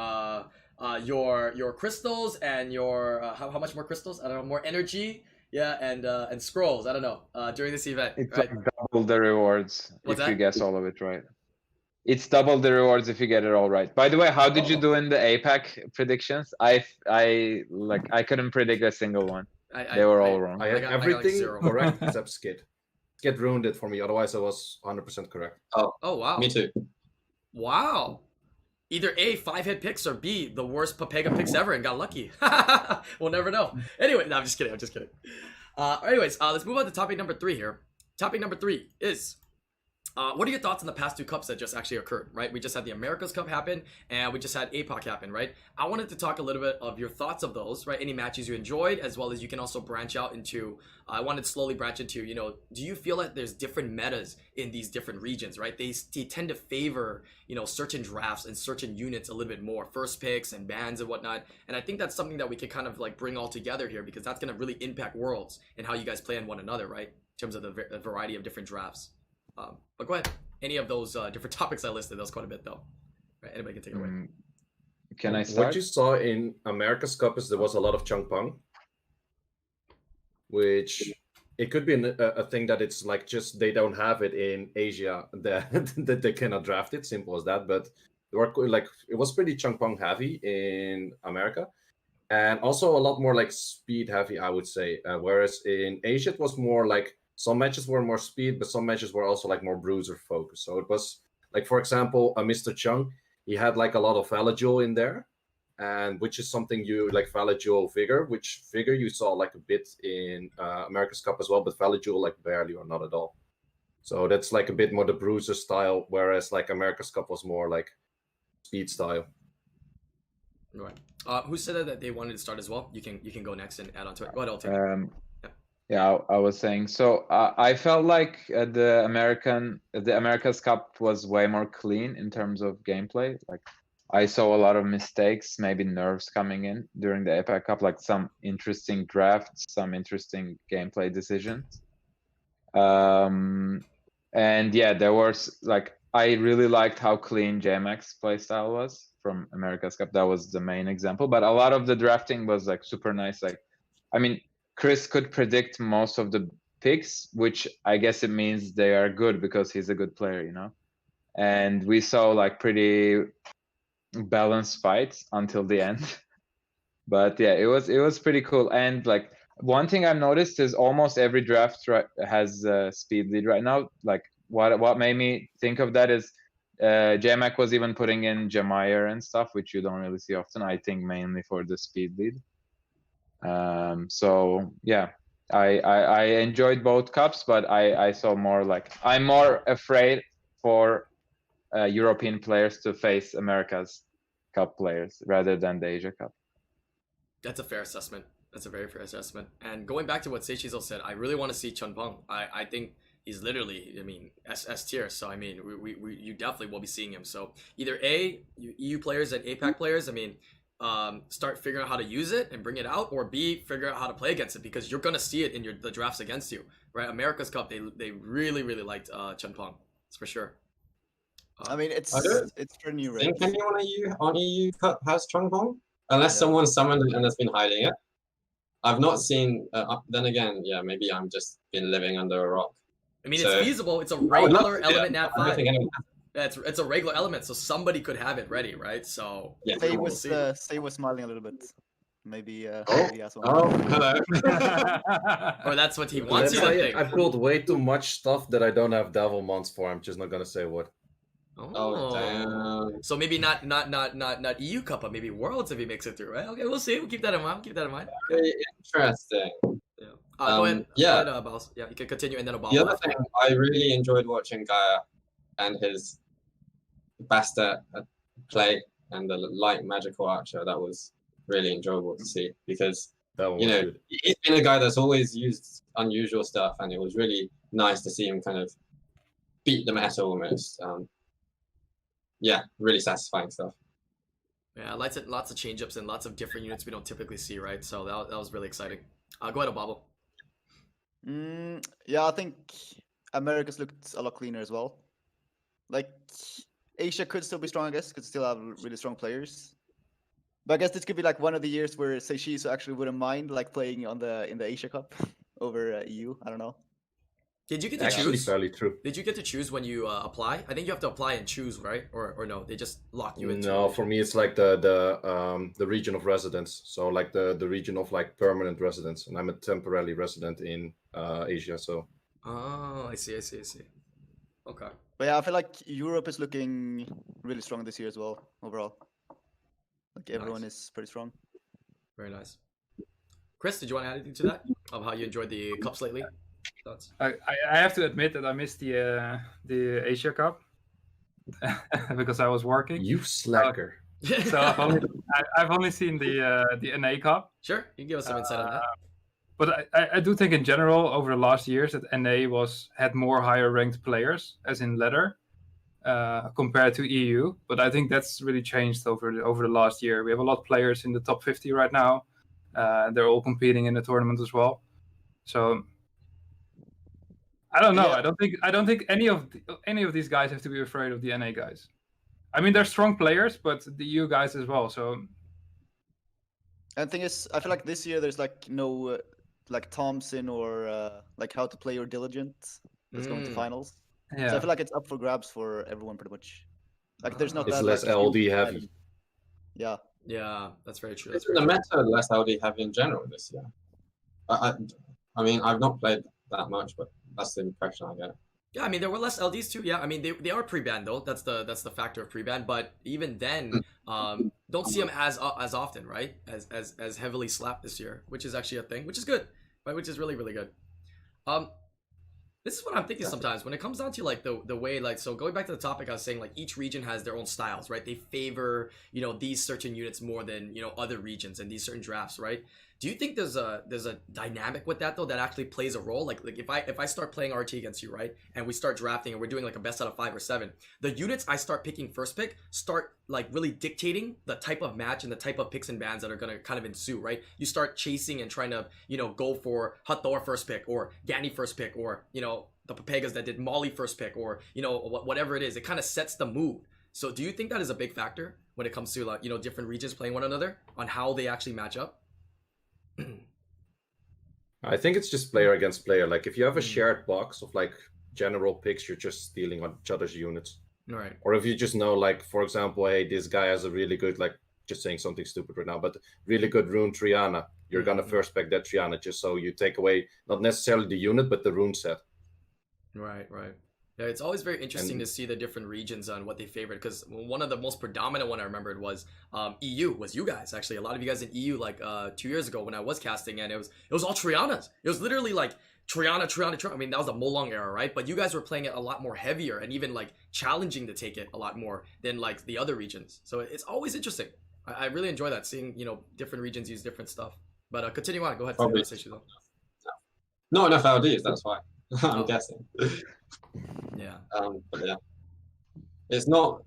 Speaker 2: your crystals and your how much more crystals? I don't know, more energy. Yeah, and scrolls. I don't know. During this event,
Speaker 4: It's
Speaker 2: right?
Speaker 4: like double the rewards
Speaker 2: What's
Speaker 4: if you
Speaker 2: that?
Speaker 4: guess all of it right. It's double the rewards if you get it all right. By the way, how did you do in the APAC predictions? I couldn't predict a single one. They were all wrong.
Speaker 6: I had
Speaker 2: I got like
Speaker 6: everything
Speaker 2: 0.
Speaker 6: correct except Skid. Skid ruined it for me. Otherwise, I was 100% correct.
Speaker 2: Oh wow.
Speaker 3: Me too.
Speaker 2: Wow. Either A, 5-hit picks, or B, the worst Papega picks ever and got lucky. We'll never know. Anyway, no, I'm just kidding. Anyways, let's move on to topic number 3 here. Topic number 3 is, what are your thoughts on the past 2 cups that just actually occurred, right? We just had the America's Cup happen, and we just had APAC happen, right? I wanted to talk a little bit of your thoughts of those, right? Any matches you enjoyed, as well as you can also branch out into, I wanted to slowly branch into, do you feel like there's different metas in these different regions, right? They tend to favor, certain drafts and certain units a little bit more, first picks and bans and whatnot. And I think that's something that we can kind of like bring all together here, because that's going to really impact Worlds and how you guys play on one another, right? In terms of the variety of different drafts. But go ahead. Any of those different topics I listed, that was quite a bit though. Right, anybody can take it away.
Speaker 4: Can I start?
Speaker 6: What you saw in America's Cup is there was a lot of Chung Pong, which it could be a thing that it's like just they don't have it in Asia that they cannot draft it. Simple as that. But it was pretty Chung Pong heavy in America, and also a lot more like speed heavy, I would say. Whereas in Asia it was more like some matches were more speed, but some matches were also like more bruiser focused. So it was like, for example, Mr. Chung, he had like a lot of Valajul in there, and which is something you like Valajul Vigor, which Vigor you saw like a bit in America's Cup as well, but Valajul like barely or not at all. So that's like a bit more the bruiser style, whereas like America's Cup was more like speed style.
Speaker 2: Right. Who said that they wanted to start as well? You can go next and add on to it. Go ahead, I'll take it.
Speaker 4: Yeah, I was saying. So I felt like the America's Cup was way more clean in terms of gameplay. Like I saw a lot of mistakes, maybe nerfs coming in during the APAC Cup, like some interesting drafts, some interesting gameplay decisions. And yeah, there was like I really liked how clean JMX playstyle was from America's Cup. That was the main example. But a lot of the drafting was like super nice. Like, I mean, Chris could predict most of the picks, which I guess it means they are good because he's a good player, And we saw like pretty balanced fights until the end. But yeah, it was pretty cool. And like one thing I've noticed is almost every draft has a speed lead right now. Like what made me think of that is JMac was even putting in Jamier and stuff, which you don't really see often. I think mainly for the speed lead. So yeah, I enjoyed both cups, but I saw more like I'm more afraid for European players to face America's Cup players rather than the Asia Cup.
Speaker 2: That's a fair assessment. That's a very fair assessment. And going back to what Seichizo said, I really want to see Chun Peng. I think he's literally, S tier. So you definitely will be seeing him. So either A, EU players and APAC players, start figuring out how to use it and bring it out, or B, figure out how to play against it, because you're gonna see it in the drafts against you, right? America's Cup, they really liked Chun Peng, that's for sure.
Speaker 1: It's pretty new,
Speaker 3: I
Speaker 1: right?
Speaker 3: think anyone on EU Cup has Chung Pong, unless someone summoned it and has been hiding it. I've not seen. Then again, yeah, maybe I'm just been living under a rock.
Speaker 2: It's feasible. It's a regular element nat 5. Yeah, it's a regular element, so somebody could have it ready, right? So
Speaker 3: yeah,
Speaker 1: Say was smiling a little bit. Maybe he has one.
Speaker 3: Oh, hello.
Speaker 2: Or that's what he wants you to think.
Speaker 6: I pulled way too much stuff that I don't have devil mons for. I'm just not gonna say what.
Speaker 3: Oh damn.
Speaker 2: So maybe not EU Cup, but maybe Worlds if he makes it through, right? Okay, we'll see. We'll keep that in mind.
Speaker 3: Very interesting.
Speaker 2: Yeah. Go ahead.
Speaker 3: Yeah.
Speaker 2: Go ahead, Baus. Yeah, you can continue, and then Obama.
Speaker 3: The other thing, I really enjoyed watching Gaia and his Basta play and the light magical archer. That was really enjoyable to see, because he's been a guy that's always used unusual stuff, and it was really nice to see him kind of beat the meta almost. Yeah, really satisfying stuff.
Speaker 2: Yeah, lots of change-ups and lots of different units we don't typically see, right? So that was really exciting. Go ahead, Obabo.
Speaker 1: Yeah, I think America's looked a lot cleaner as well. Like, Asia could still be strong, I guess, could still have really strong players. But I guess this could be like one of the years where say Shizu actually wouldn't mind like playing in the Asia Cup over EU. I don't know.
Speaker 2: Did you get to
Speaker 6: Actually,
Speaker 2: choose?
Speaker 6: fairly true.
Speaker 2: Did you get to choose when you apply? I think you have to apply and choose, right? Or no? They just lock you into.
Speaker 6: No, for me it's like the region of residence. So like the region of like permanent residence, and I'm a temporary resident in Asia. So
Speaker 2: Oh, I see. Okay.
Speaker 1: But yeah, I feel like Europe is looking really strong this year as well overall. Like everyone
Speaker 2: Nice.
Speaker 1: is pretty strong.
Speaker 2: Very nice. Chris, did you want to add anything to that? Of how you enjoyed the cups lately? Thoughts?
Speaker 5: I have to admit that I missed the Asia Cup because I was working.
Speaker 6: you slacker.
Speaker 5: So I've only seen the NA Cup.
Speaker 2: Sure, you can give us some insight on that.
Speaker 5: But I do think in general over the last years that NA had more higher ranked players, as in ladder, compared to EU. But I think that's really changed over the last year. We have a lot of players in the top 50 right now. They're all competing in the tournament as well. So I don't know.
Speaker 1: Yeah.
Speaker 5: I don't think any of these guys have to be afraid of the NA guys. I mean, they're strong players, but the EU guys as well. So
Speaker 1: And the thing is, I feel like this year there's like no like Thompson or like How to Play or Diligent that's going to finals.
Speaker 5: yeah.
Speaker 1: So I feel like it's up for grabs for everyone pretty much. Like there's not
Speaker 6: It's
Speaker 1: that
Speaker 6: less
Speaker 1: like,
Speaker 6: LD
Speaker 1: huge
Speaker 6: heavy.
Speaker 1: talent. Yeah.
Speaker 2: Yeah, that's very true. That's
Speaker 3: Isn't
Speaker 2: very
Speaker 3: the
Speaker 2: true.
Speaker 3: meta less LD heavy in general this year? I mean, I've not played that much, but that's the impression I get.
Speaker 2: Yeah, I mean there were less LDs too. Yeah, I mean they are pre-banned though. That's the factor of pre-ban. But even then, don't see them as often, right? As heavily slapped this year, which is actually a thing, which is good, right? Which is really good. This is what I'm thinking sometimes when it comes down to like the way like so going back to the topic I was saying like each region has their own styles, right? They favor these certain units more than other regions and these certain drafts, right? Do you think there's a dynamic with that though that actually plays a role? Like if I start playing RT against you, right, and we start drafting and we're doing like a best out of 5 or 7, the units I start picking first pick start like really dictating the type of match and the type of picks and bans that are gonna kind of ensue, right? You start chasing and trying to go for Hathor first pick or Gani first pick or the Papegas that did Molly first pick or whatever it is. It kind of sets the mood. So do you think that is a big factor when it comes to like different regions playing one another on how they actually match up?
Speaker 6: I think it's just player against player. Like if you have a shared box of like general picks, you're just stealing on each other's units.
Speaker 2: All right.
Speaker 6: Or if you just know, like for example, hey, this guy has a really good, like just saying something stupid right now, but really good rune Triana. You're gonna first pick that Triana just so you take away not necessarily the unit but the rune set.
Speaker 2: Right. Yeah, it's always very interesting to see the different regions on what they favored because one of the most predominant one I remembered was EU, was you guys actually. A lot of you guys in EU like 2 years ago when I was casting and it was all Trianas. It was literally like Triana. I mean that was the Molong era, right? But you guys were playing it a lot more heavier and even like challenging to take it a lot more than like the other regions. So it's always interesting. I really enjoy that seeing different regions use different stuff. But continue on. Go ahead.
Speaker 3: Probably. Not enough LDs. That's why I'm guessing.
Speaker 2: Yeah.
Speaker 3: But yeah, it's not.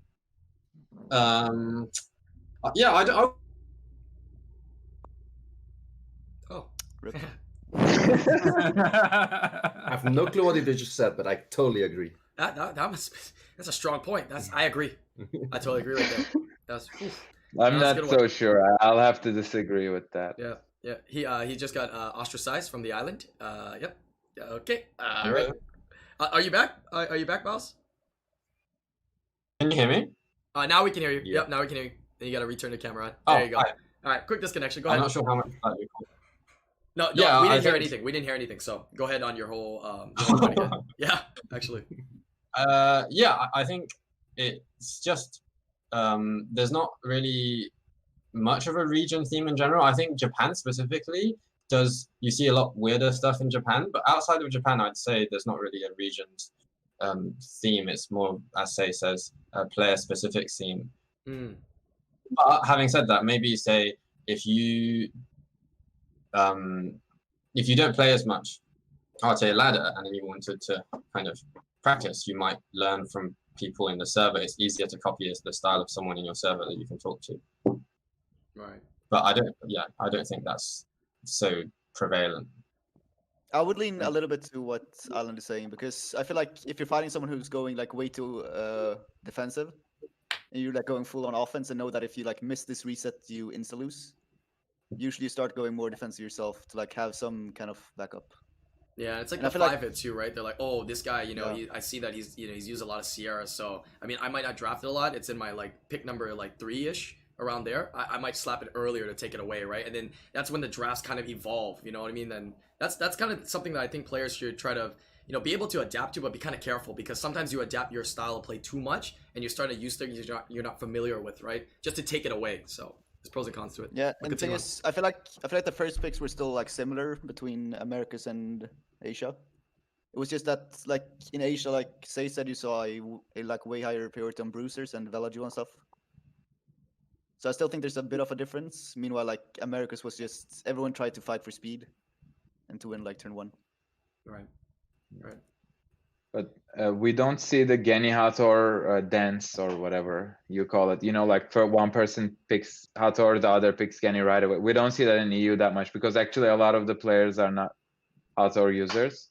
Speaker 3: Yeah, I don't.
Speaker 2: Oh.
Speaker 6: I have no clue what you just said, but I totally agree.
Speaker 2: That's a strong point. I agree. I totally agree with that. That's.
Speaker 4: I'm not so sure. I'll have to disagree with that.
Speaker 2: Yeah. He just got ostracized from the island. Yep. Okay. All right. Are you back? Are you back, boss?
Speaker 3: Can you hear me?
Speaker 2: Now we can hear you.
Speaker 6: Yeah.
Speaker 2: Yep. Now we can hear you. Then you got to return the camera on. There you go.
Speaker 3: Hi.
Speaker 2: All right. Quick disconnection. Go
Speaker 3: I'm
Speaker 2: ahead.
Speaker 3: not sure how much.
Speaker 2: No,
Speaker 3: Yeah,
Speaker 2: we
Speaker 3: I
Speaker 2: didn't hear
Speaker 3: think-
Speaker 2: anything. We didn't hear anything. So go ahead on your whole. Yeah, actually.
Speaker 3: Yeah, I think it's just there's not really much of a region theme in general. I think Japan specifically you see a lot weirder stuff in Japan, but outside of Japan, I'd say there's not really a region's theme. It's more, as Say says, a player-specific theme. But having said that, maybe say if you don't play as much RTA ladder and then you wanted to kind of practice, you might learn from people in the server. It's easier to copy the style of someone in your server that you can talk to.
Speaker 2: Right.
Speaker 3: But I don't think that's so prevalent.
Speaker 1: I would lean a little bit to what Alan is saying because I feel like if you're fighting someone who's going like way too defensive, and you're like going full on offense and know that if you like miss this reset, you insta lose. Usually you start going more defensive yourself to like have some kind of backup.
Speaker 2: Yeah, it's like
Speaker 1: And I
Speaker 2: the
Speaker 1: feel like-
Speaker 2: 5-hit too, right? They're like, oh, this guy, you know,
Speaker 1: Yeah.
Speaker 2: I see that he's used a lot of Sierra, so I mean, I might not draft it a lot. It's in my like pick number like 3-ish around there. I might slap it earlier to take it away, right? And then that's when the drafts kind of evolve. You know what I mean? Then that's kind of something that I think players should try to be able to adapt to, but be kind of careful because sometimes you adapt your style of play too much and you start to use things you're not familiar with, right? Just to take it away. So there's pros and cons to it.
Speaker 1: Yeah,
Speaker 2: But
Speaker 1: and the thing
Speaker 2: continue on.
Speaker 1: is, I feel like the first picks were still like similar between Americas and Asia. It was just that like in Asia, like Say said, you saw a like way higher priority on bruisers and Velaju and stuff. So I still think there's a bit of a difference. Meanwhile, like Americas was just everyone tried to fight for speed and to win like turn 1.
Speaker 2: Right.
Speaker 4: But we don't see the Geni Hathor dance or whatever you call it. You know, like for one person picks Hathor, the other picks Geni right away. We don't see that in EU that much because actually a lot of the players are not Hathor users.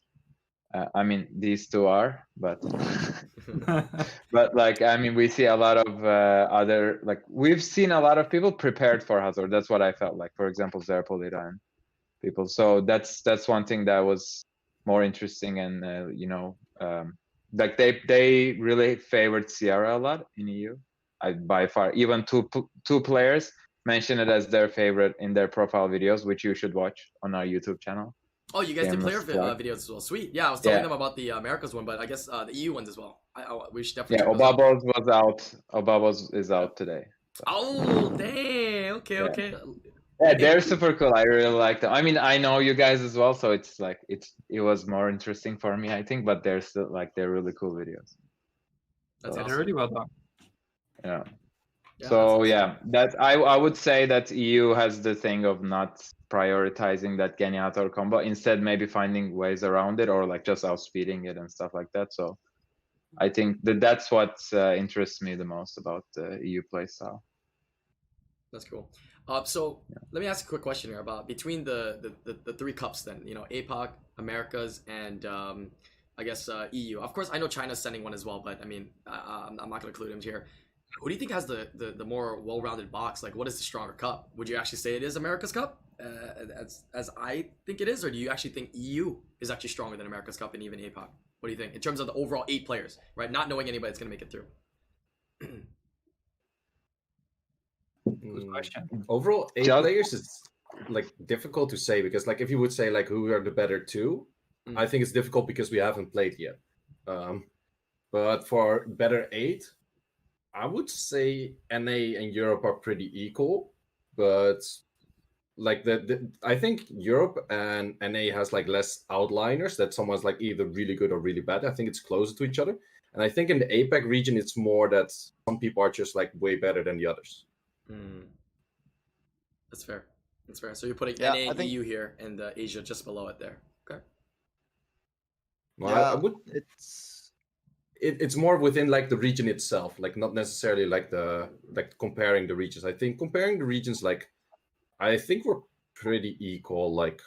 Speaker 4: I mean, these two are, but but like I mean, we see a lot of other like we've seen a lot of people prepared for Hathor. That's what I felt like. For example, Zerpolita and people. So that's one thing that was more interesting and you know. Like they really favored Sierra a lot in EU. By far, even two players mention it as their favorite in their profile videos, which you should watch on our YouTube channel.
Speaker 2: Oh, you guys did
Speaker 4: Shameless
Speaker 2: player
Speaker 4: plug.
Speaker 2: videos as well. Sweet. Yeah, I was telling
Speaker 4: Yeah.
Speaker 2: them about the Americas one, but I guess the EU ones as well. We should definitely.
Speaker 4: Yeah,
Speaker 2: check those out.
Speaker 4: Obabos was out. Obabos is out today.
Speaker 2: Oh, dang. Okay,
Speaker 4: Yeah.
Speaker 2: okay.
Speaker 4: Yeah, they're super cool. I really like them. I mean, I know you guys as well, so it's like it was more interesting for me, I think. But they're still like they're really cool videos.
Speaker 2: That's
Speaker 5: Yeah,
Speaker 2: awesome.
Speaker 5: they're really well done.
Speaker 4: Yeah.
Speaker 2: Yeah,
Speaker 4: So
Speaker 2: that's-
Speaker 4: yeah, that I would say that EU has the thing of not prioritizing that Geni Hathor combo, instead maybe finding ways around it or like just outspeeding it and stuff like that. So I think that's what interests me the most about the EU playstyle.
Speaker 2: That's cool. So let me ask a quick question here about between the 3 cups then, you know, APAC, Americas, and I guess EU. Of course, I know China's sending one as well, but I mean, I'm not going to include him here. Who do you think has the more well-rounded box? Like, what is the stronger cup? Would you actually say it is America's Cup, as I think it is, or do you actually think EU is actually stronger than America's Cup and even APAC? What do you think in terms of the overall 8 players, right? Not knowing anybody that's going to make it through.
Speaker 5: Good question.
Speaker 6: Overall, 8
Speaker 4: Just-
Speaker 6: players is like difficult to say because like if you would say like who are the better 2,
Speaker 2: Mm.
Speaker 6: I think it's difficult because we haven't played yet. But for better 8, I would say NA and Europe are pretty equal, but like I think Europe and NA has like less outliners that someone's like either really good or really bad. I think it's closer to each other. And I think in the APAC region, it's more that some people are just like way better than the others.
Speaker 2: That's fair. That's fair. So you're putting
Speaker 1: Yeah,
Speaker 2: NA
Speaker 1: I
Speaker 2: and
Speaker 1: think-
Speaker 2: EU here and Asia just below it there. Okay.
Speaker 6: Well,
Speaker 1: Yeah,
Speaker 6: I would. It's more within like the region itself, like not necessarily like comparing the regions. I think comparing the regions, like I think we're pretty equal. Like,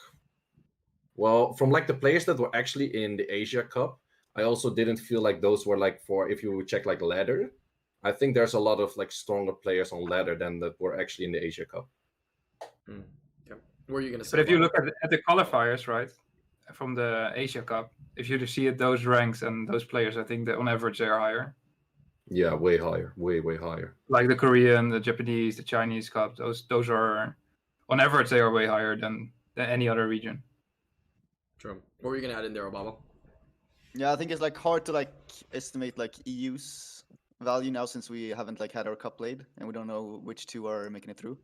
Speaker 6: well, from like the players that were actually in the Asia Cup, I also didn't feel like those were like for if you would check like ladder. I think there's a lot of like stronger players on ladder than that were actually in the Asia Cup.
Speaker 2: Okay. What are you gonna say?
Speaker 5: But if you
Speaker 2: Bob?
Speaker 5: look at the qualifiers, right, from the Asia Cup, if you see at those ranks and those players, I think that on average they are higher.
Speaker 6: Yeah, way higher, way higher.
Speaker 5: Like the Korean, the Japanese, the Chinese Cup, those are on average they are way higher than any other region.
Speaker 2: True. What were you gonna add in there, Obama?
Speaker 1: Yeah, I think it's like hard to like estimate like EU's value now since we haven't like had our cup played and we don't know which 2 are making it through.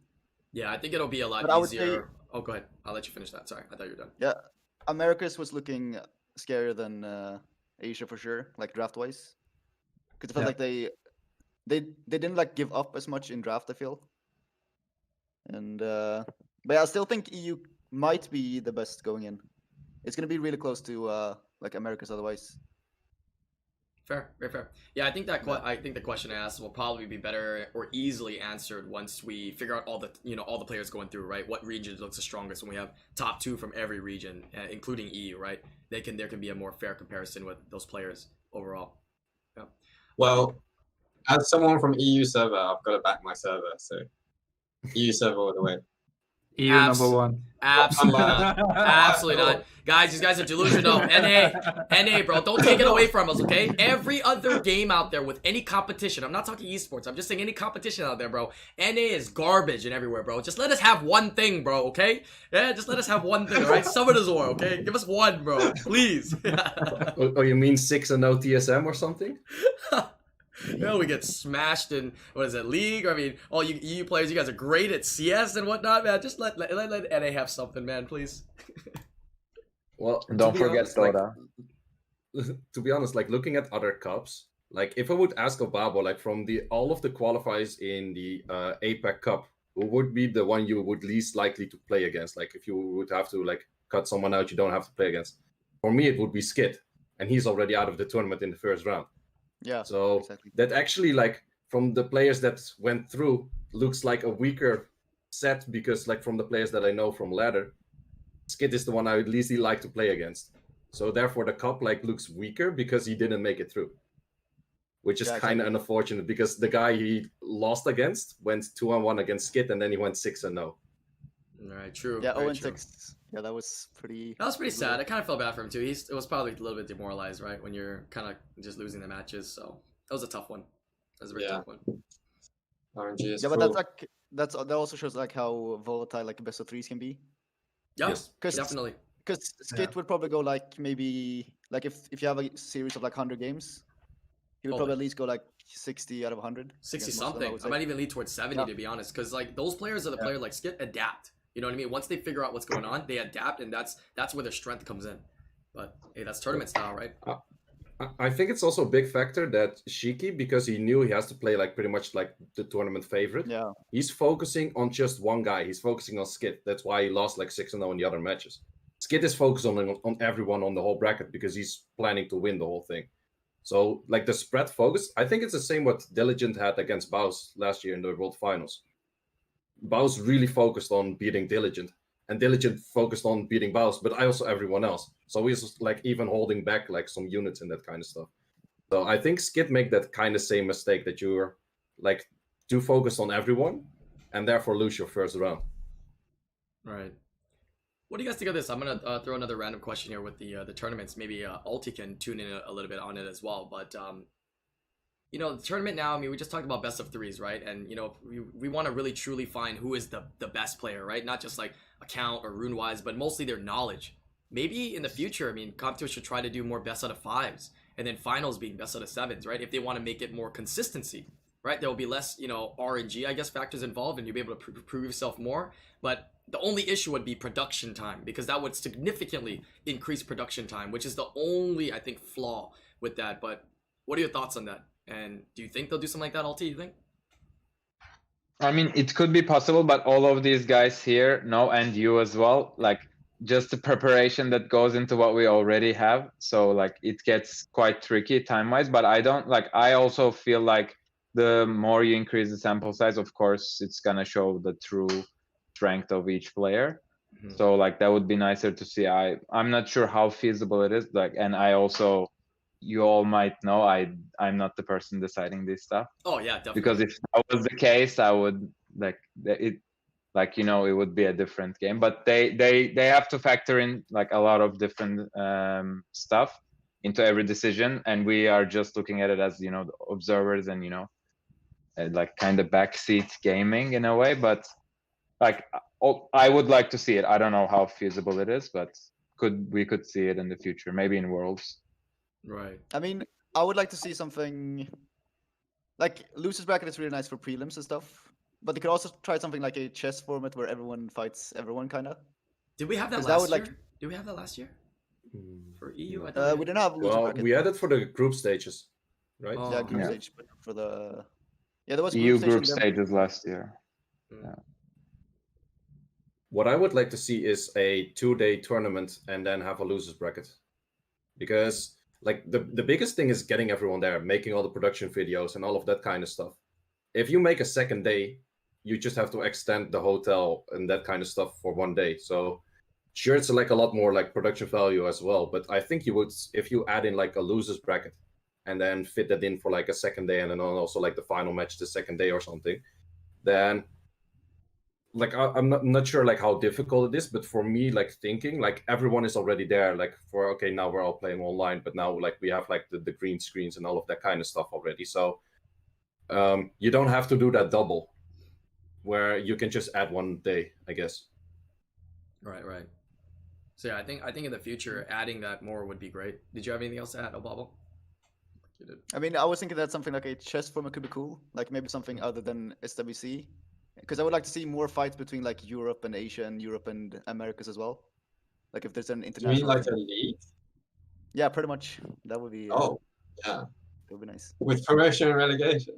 Speaker 2: Yeah, I think it'll be a lot
Speaker 1: But I would say-
Speaker 2: easier. Oh, go ahead. I'll let you finish that. Sorry, I thought you were done.
Speaker 1: Yeah, Americas was looking scarier than Asia for sure, like draft wise, because it felt like they didn't like give up as much in draft. I feel, and but yeah, I still think EU might be the best going in. It's gonna be really close to like Americas otherwise.
Speaker 2: Fair, very fair. Yeah, I think I think the question I asked will probably be better or easily answered once we figure out all the players going through, right? What region looks the strongest when we have top 2 from every region, including EU, right? There can be a more fair comparison with those players overall. Yeah.
Speaker 3: Well, as someone from EU server, I've got to back my server. So EU server all the way.
Speaker 5: EU
Speaker 2: Abs-
Speaker 5: number one.
Speaker 2: Absolutely not. Absolutely not. Guys, these guys are delusional. NA, bro. Don't take it away from us, okay? Every other game out there with any competition, I'm not talking esports, I'm just saying any competition out there, bro. NA is garbage and everywhere, bro. Just let us have one thing, bro, okay? Yeah, just let us have one thing, alright? Summon us war, okay? Give us one, bro. Please.
Speaker 6: Oh, you mean 6-0 TSM or something?
Speaker 2: We get smashed in, what is it, League? I mean, all you EU players, you guys are great at CS and whatnot, man. Just let NA have something, man, please.
Speaker 6: Well,
Speaker 4: Don't forget Dota.
Speaker 6: To be honest, like looking at other cups, like if I would ask Obabo, like from all of the qualifiers in the APAC Cup, who would be the one you would least likely to play against? Like if you would have to like cut someone out you don't have to play against. For me, it would be Skid, and he's already out of the tournament in the first round.
Speaker 1: Yeah.
Speaker 6: So
Speaker 1: exactly.
Speaker 6: that actually, like from the players that went through, looks like a weaker set because, like from the players that I know from ladder, Skid is the one I would least like to play against. So therefore, the cup like looks weaker because he didn't make it through, which is kind of unfortunate because the guy he lost against went 2-1 against Skid and then he went 6-0.
Speaker 2: All right, true.
Speaker 1: Yeah,
Speaker 2: very
Speaker 1: 0-6. Yeah, that was pretty.
Speaker 2: That was pretty sad. I kind of felt bad for him too. It was probably a little bit demoralized, right? When you're kind of just losing the matches. So that was a tough one. That was a very tough one.
Speaker 3: RNG is
Speaker 1: Yeah, but
Speaker 3: cool.
Speaker 1: that also shows like how volatile like best of threes can be.
Speaker 2: Yeah,
Speaker 6: Yes.
Speaker 2: definitely.
Speaker 1: Because Skit would probably go like maybe like if you have a series of like 100 games, he would probably at least go like 60 out of 100.
Speaker 2: 60
Speaker 1: against most of them,
Speaker 2: something.
Speaker 1: would
Speaker 2: I might
Speaker 1: say.
Speaker 2: even lead towards 70 to be honest, because like those players are the player like Skit adapt. You know what I mean? Once they figure out what's going on, they adapt, and that's where their strength comes in. But hey, that's tournament style, right?
Speaker 6: I think it's also a big factor that Shiki, because he knew he has to play like pretty much like the tournament favorite.
Speaker 1: Yeah.
Speaker 6: He's focusing on just one guy. He's focusing on Skid. That's why he lost like 6-0 in the other matches. Skid is focused on everyone on the whole bracket because he's planning to win the whole thing. So like the spread focus, I think it's the same what Diligent had against Baus last year in the World Finals. Baus really focused on beating Diligent, and Diligent focused on beating Baus, but also everyone else. So he's like even holding back like some units and that kind of stuff. So I think Skid make that kind of same mistake that you're like too focused on everyone and therefore lose your first round.
Speaker 2: Right. What do you guys think of this? I'm gonna throw another random question here with the tournaments. Maybe Alti can tune in a little bit on it as well. But you know, the tournament now, I mean, we just talked about best of threes, right? And, you know, we want to really truly find who is the best player, right? Not just like account or rune-wise, but mostly their knowledge. Maybe in the future, I mean, competition should try to do more best out of fives and then finals being best out of sevens, right? If they want to make it more consistency, right? There will be less, you know, RNG, I guess, factors involved and you'll be able to prove yourself more. But the only issue would be production time because that would significantly increase production time, which is the only, I think, flaw with that. But what are your thoughts on that? And do you think they'll do something like that, Alti, you think?
Speaker 4: I mean, it could be possible, but all of these guys here know, and you as well, like just the preparation that goes into what we already have. So like it gets quite tricky time-wise, but I also feel like the more you increase the sample size, of course, it's gonna show the true strength of each player. Mm-hmm. So like that would be nicer to see. I'm not sure how feasible it is, like, and I also, you all might know I'm not the person deciding this stuff.
Speaker 2: Oh yeah, definitely.
Speaker 4: Because if that was the case, I would like it, like, you know, it would be a different game. But they have to factor in like a lot of different stuff into every decision, and we are just looking at it as, you know, the observers and, you know, like kind of backseat gaming in a way. But like I would like to see it. I don't know how feasible it is, but we could see it in the future, maybe in Worlds.
Speaker 2: Right.
Speaker 1: I mean, I would like to see something like losers bracket is really nice for prelims and stuff, but they could also try something like a chess format where everyone fights everyone, kind of.
Speaker 2: Did we have that last year? Did we have that last year for EU?
Speaker 1: We didn't have loser bracket.
Speaker 6: We had it for the group stages, right?
Speaker 1: Yeah, group stage, but for the there was
Speaker 4: EU group stages last year. Yeah.
Speaker 6: What I would like to see is a 2-day tournament and then have a losers bracket, because like the biggest thing is getting everyone there, making all the production videos and all of that kind of stuff. If you make a second day, you just have to extend the hotel and that kind of stuff for 1 day. So sure, it's like a lot more like production value as well. But I think you would, if you add in like a losers bracket and then fit that in for like a second day, and then also like the final match the second day or something, then like I'm not sure like how difficult it is, but for me, like thinking like everyone is already there, like for okay, now we're all playing online, but now like we have like the green screens and all of that kind of stuff already. So you don't have to do that double, where you can just add one day, I guess.
Speaker 2: Right. So yeah, I think in the future adding that more would be great. Did you have anything else to add, Obabo? You did.
Speaker 1: I mean, I was thinking that something like a chess format could be cool, like maybe something other than SWC, because I would like to see more fights between like Europe and Asia and Europe and Americas as well. Like if there's an
Speaker 3: You
Speaker 1: international.
Speaker 3: mean like a league?
Speaker 1: Yeah, pretty much. That would be.
Speaker 3: Oh, yeah.
Speaker 1: That would be nice.
Speaker 3: With promotion and relegation.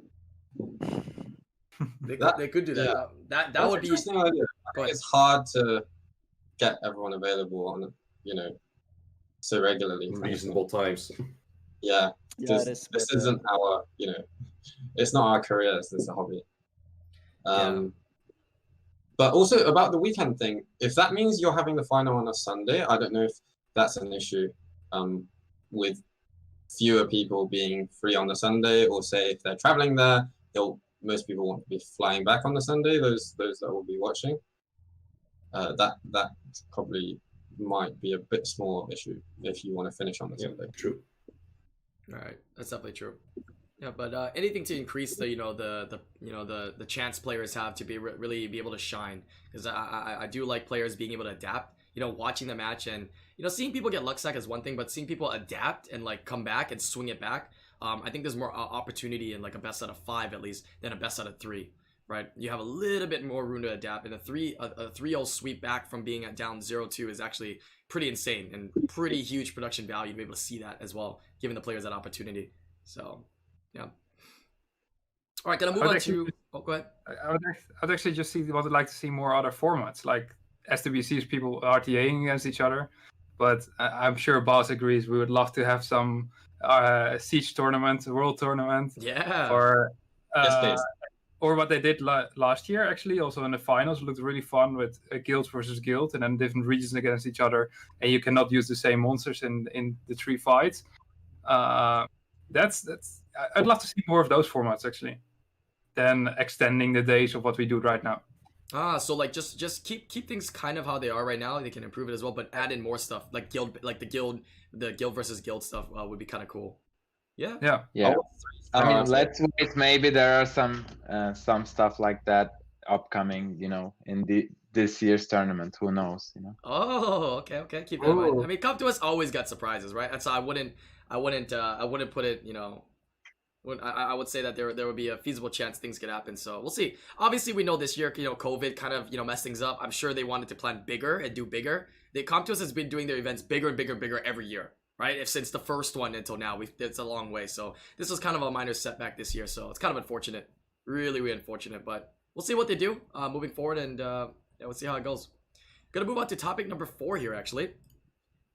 Speaker 2: They could do that.
Speaker 3: yeah.
Speaker 2: That
Speaker 3: That's
Speaker 2: would be.
Speaker 3: interesting idea. I
Speaker 2: Go
Speaker 3: think
Speaker 2: ahead.
Speaker 3: it's hard to get everyone available on, so regularly.
Speaker 6: Reasonable times.
Speaker 3: Yeah.
Speaker 1: Yeah, it is.
Speaker 3: This
Speaker 1: but,
Speaker 3: isn't our, it's not our career. This is a hobby. But also about the weekend thing, if that means you're having the final on a Sunday, I don't know if that's an issue with fewer people being free on the Sunday, or say if they're traveling there, most people want to be flying back on the Sunday, those that will be watching. That probably might be a bit small issue if you want to finish on the Sunday.
Speaker 6: True.
Speaker 2: All right, that's definitely true. Yeah, but anything to increase the chance players have to really be able to shine, because I do like players being able to adapt. Watching the match and seeing people get luck sack is one thing, but seeing people adapt and like come back and swing it back, I think there's more opportunity in like a best out of 5 at least than a best out of 3. Right, you have a little bit more room to adapt, and a 3-0 sweep back from being at down 0-2 is actually pretty insane and pretty huge production value to be able to see that as well, giving the players that opportunity. So, yeah. All right, gonna move on to. Oh, go ahead.
Speaker 5: I would actually just would like to see more other formats, like SWC's people RTAing against each other. But I'm sure Boss agrees. We would love to have some Siege tournament, world tournament,
Speaker 2: Yeah.
Speaker 5: or
Speaker 3: Yes, please.
Speaker 5: or what they did last year, actually, also in the finals, looked really fun with guild versus guild, and then different regions against each other, and you cannot use the same monsters in the 3 fights. That's I'd love to see more of those formats actually, than extending the days of what we do right now.
Speaker 2: So like just keep things kind of how they are right now. They can improve it as well, but add in more stuff like the guild versus guild stuff would be kind of cool. Yeah.
Speaker 4: I mean, let's wait. Maybe there are some stuff like that upcoming, in this year's tournament. Who knows?
Speaker 2: Oh, okay. Keep that in mind. I mean, Come to Us always got surprises, right? And so I wouldn't put it. I would say that there would be a feasible chance things could happen. So we'll see. Obviously, we know this year, COVID kind of messed things up. I'm sure they wanted to plan bigger and do bigger. Come to Us has been doing their events bigger and bigger and bigger every year. Right, since the first one until now, it's a long way. So this was kind of a minor setback this year. So it's kind of unfortunate, really, really unfortunate. But we'll see what they do moving forward, and we'll see how it goes. Gonna move on to topic number 4 here. Actually,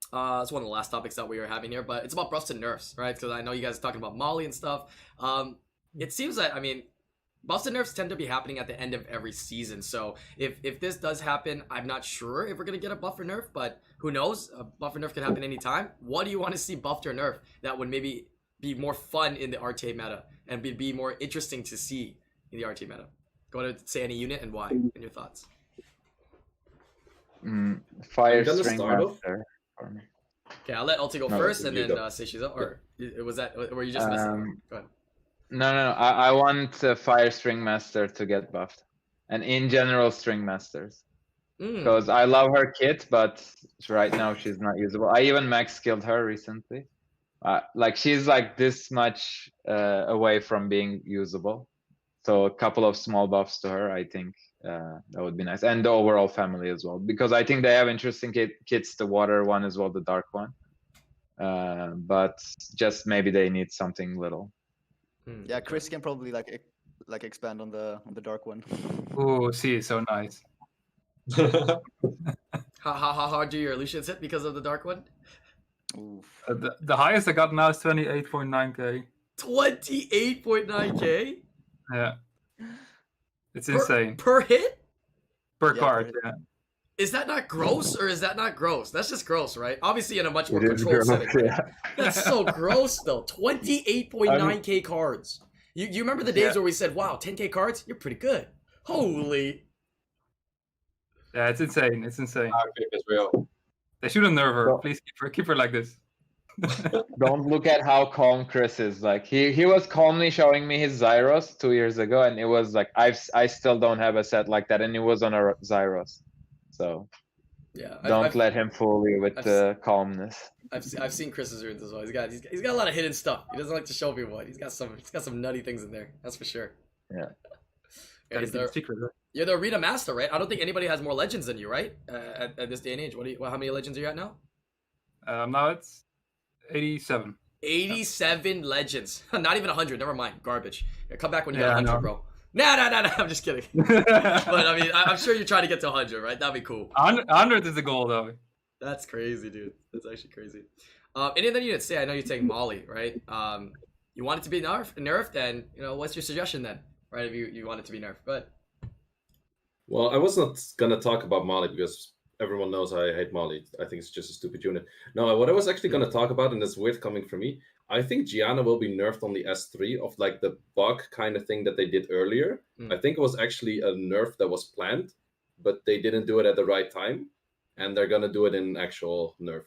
Speaker 2: it's one of the last topics that we are having here, but it's about buffs and nerfs, right? Because I know you guys are talking about Molly and stuff. It seems that buffs and nerfs tend to be happening at the end of every season. So if this does happen, I'm not sure if we're gonna get a buff or nerf, but who knows? A buff or nerf can happen anytime. What do you want to see buffed or nerfed that would maybe be more fun in the RTA meta and be more interesting to see in the RTA meta? Go ahead and say any unit and why, and your thoughts.
Speaker 4: Fire
Speaker 6: gonna
Speaker 4: string
Speaker 6: start off.
Speaker 4: master for me.
Speaker 2: Okay, I'll let Ulti go
Speaker 6: No,
Speaker 2: first,
Speaker 6: you
Speaker 2: and then
Speaker 6: go.
Speaker 2: say she's up. Or was that? Were you just missing? Go ahead.
Speaker 4: No. I want Fire String Master to get buffed, and in general, String Masters, because I love her kit, but right now she's not usable. I even max skilled her recently. She's like this much away from being usable, so a couple of small buffs to her, I think that would be nice, and the overall family as well, because I think they have interesting kits. The water one as well, the dark one, but just maybe they need something little.
Speaker 1: Yeah, Chris can probably like expand on the dark one.
Speaker 5: Oh, see, it's so nice.
Speaker 2: How hard do your illusions hit because of the dark one?
Speaker 1: Oof.
Speaker 5: The highest I got now is 28.9k.
Speaker 2: 28.9k?
Speaker 5: Yeah. It's insane.
Speaker 2: Per hit?
Speaker 5: Per
Speaker 1: Yeah,
Speaker 5: card,
Speaker 1: per hit.
Speaker 5: yeah.
Speaker 2: Is that not gross, or is that not gross? That's just gross, right? Obviously, in a much more
Speaker 4: It is
Speaker 2: controlled
Speaker 4: gross,
Speaker 2: setting. Right?
Speaker 4: yeah.
Speaker 2: That's so gross, though. 28.9k cards. You remember the days where we said, "Wow, 10k cards, you're pretty good." Holy.
Speaker 5: Yeah, it's insane. It's insane.
Speaker 3: Power creep is real.
Speaker 5: They shouldn't nerf her.
Speaker 4: Well-
Speaker 5: Please keep her like this.
Speaker 4: Don't look at how calm Chris is. Like he was calmly showing me his Zyros 2 years ago, and it was like I still don't have a set like that, and it was on a Zyros. So
Speaker 2: Yeah.
Speaker 4: don't let him fool you with the calmness.
Speaker 2: I've seen Chris's runes as well. He's got a lot of hidden stuff. He doesn't like to show people it. He's got some nutty things in there. That's for sure.
Speaker 4: Yeah.
Speaker 2: Yeah, he's the,
Speaker 5: Secret.
Speaker 2: you're the arena master, right? I don't think anybody has more legends than you, right? At this day and age, how many legends are you at now?
Speaker 5: Now it's 87.
Speaker 2: 87 legends. Not even 100. Never mind. Garbage. Yeah, come back when you got
Speaker 5: Yeah, I
Speaker 2: 100,
Speaker 5: know.
Speaker 2: bro. Nah. I'm just kidding. But I mean, I'm sure you're trying to get to 100, right? That'd be cool.
Speaker 5: 100 is the goal, though.
Speaker 2: That's crazy, dude. That's actually crazy. Any other units? Say, I know you're saying Molly, right? You want it to be nerfed, then what's your suggestion then? Right? If you want it to be nerfed, but
Speaker 6: Well, I was not gonna talk about Molly because everyone knows I hate Molly. I think it's just a stupid unit. No, what I was actually gonna talk about, and it's weird coming from me, I think Gianna will be nerfed on the S3 of like the bug kind of thing that they did earlier. I think it was actually a nerf that was planned, but they didn't do it at the right time, and they're gonna do it in actual nerf.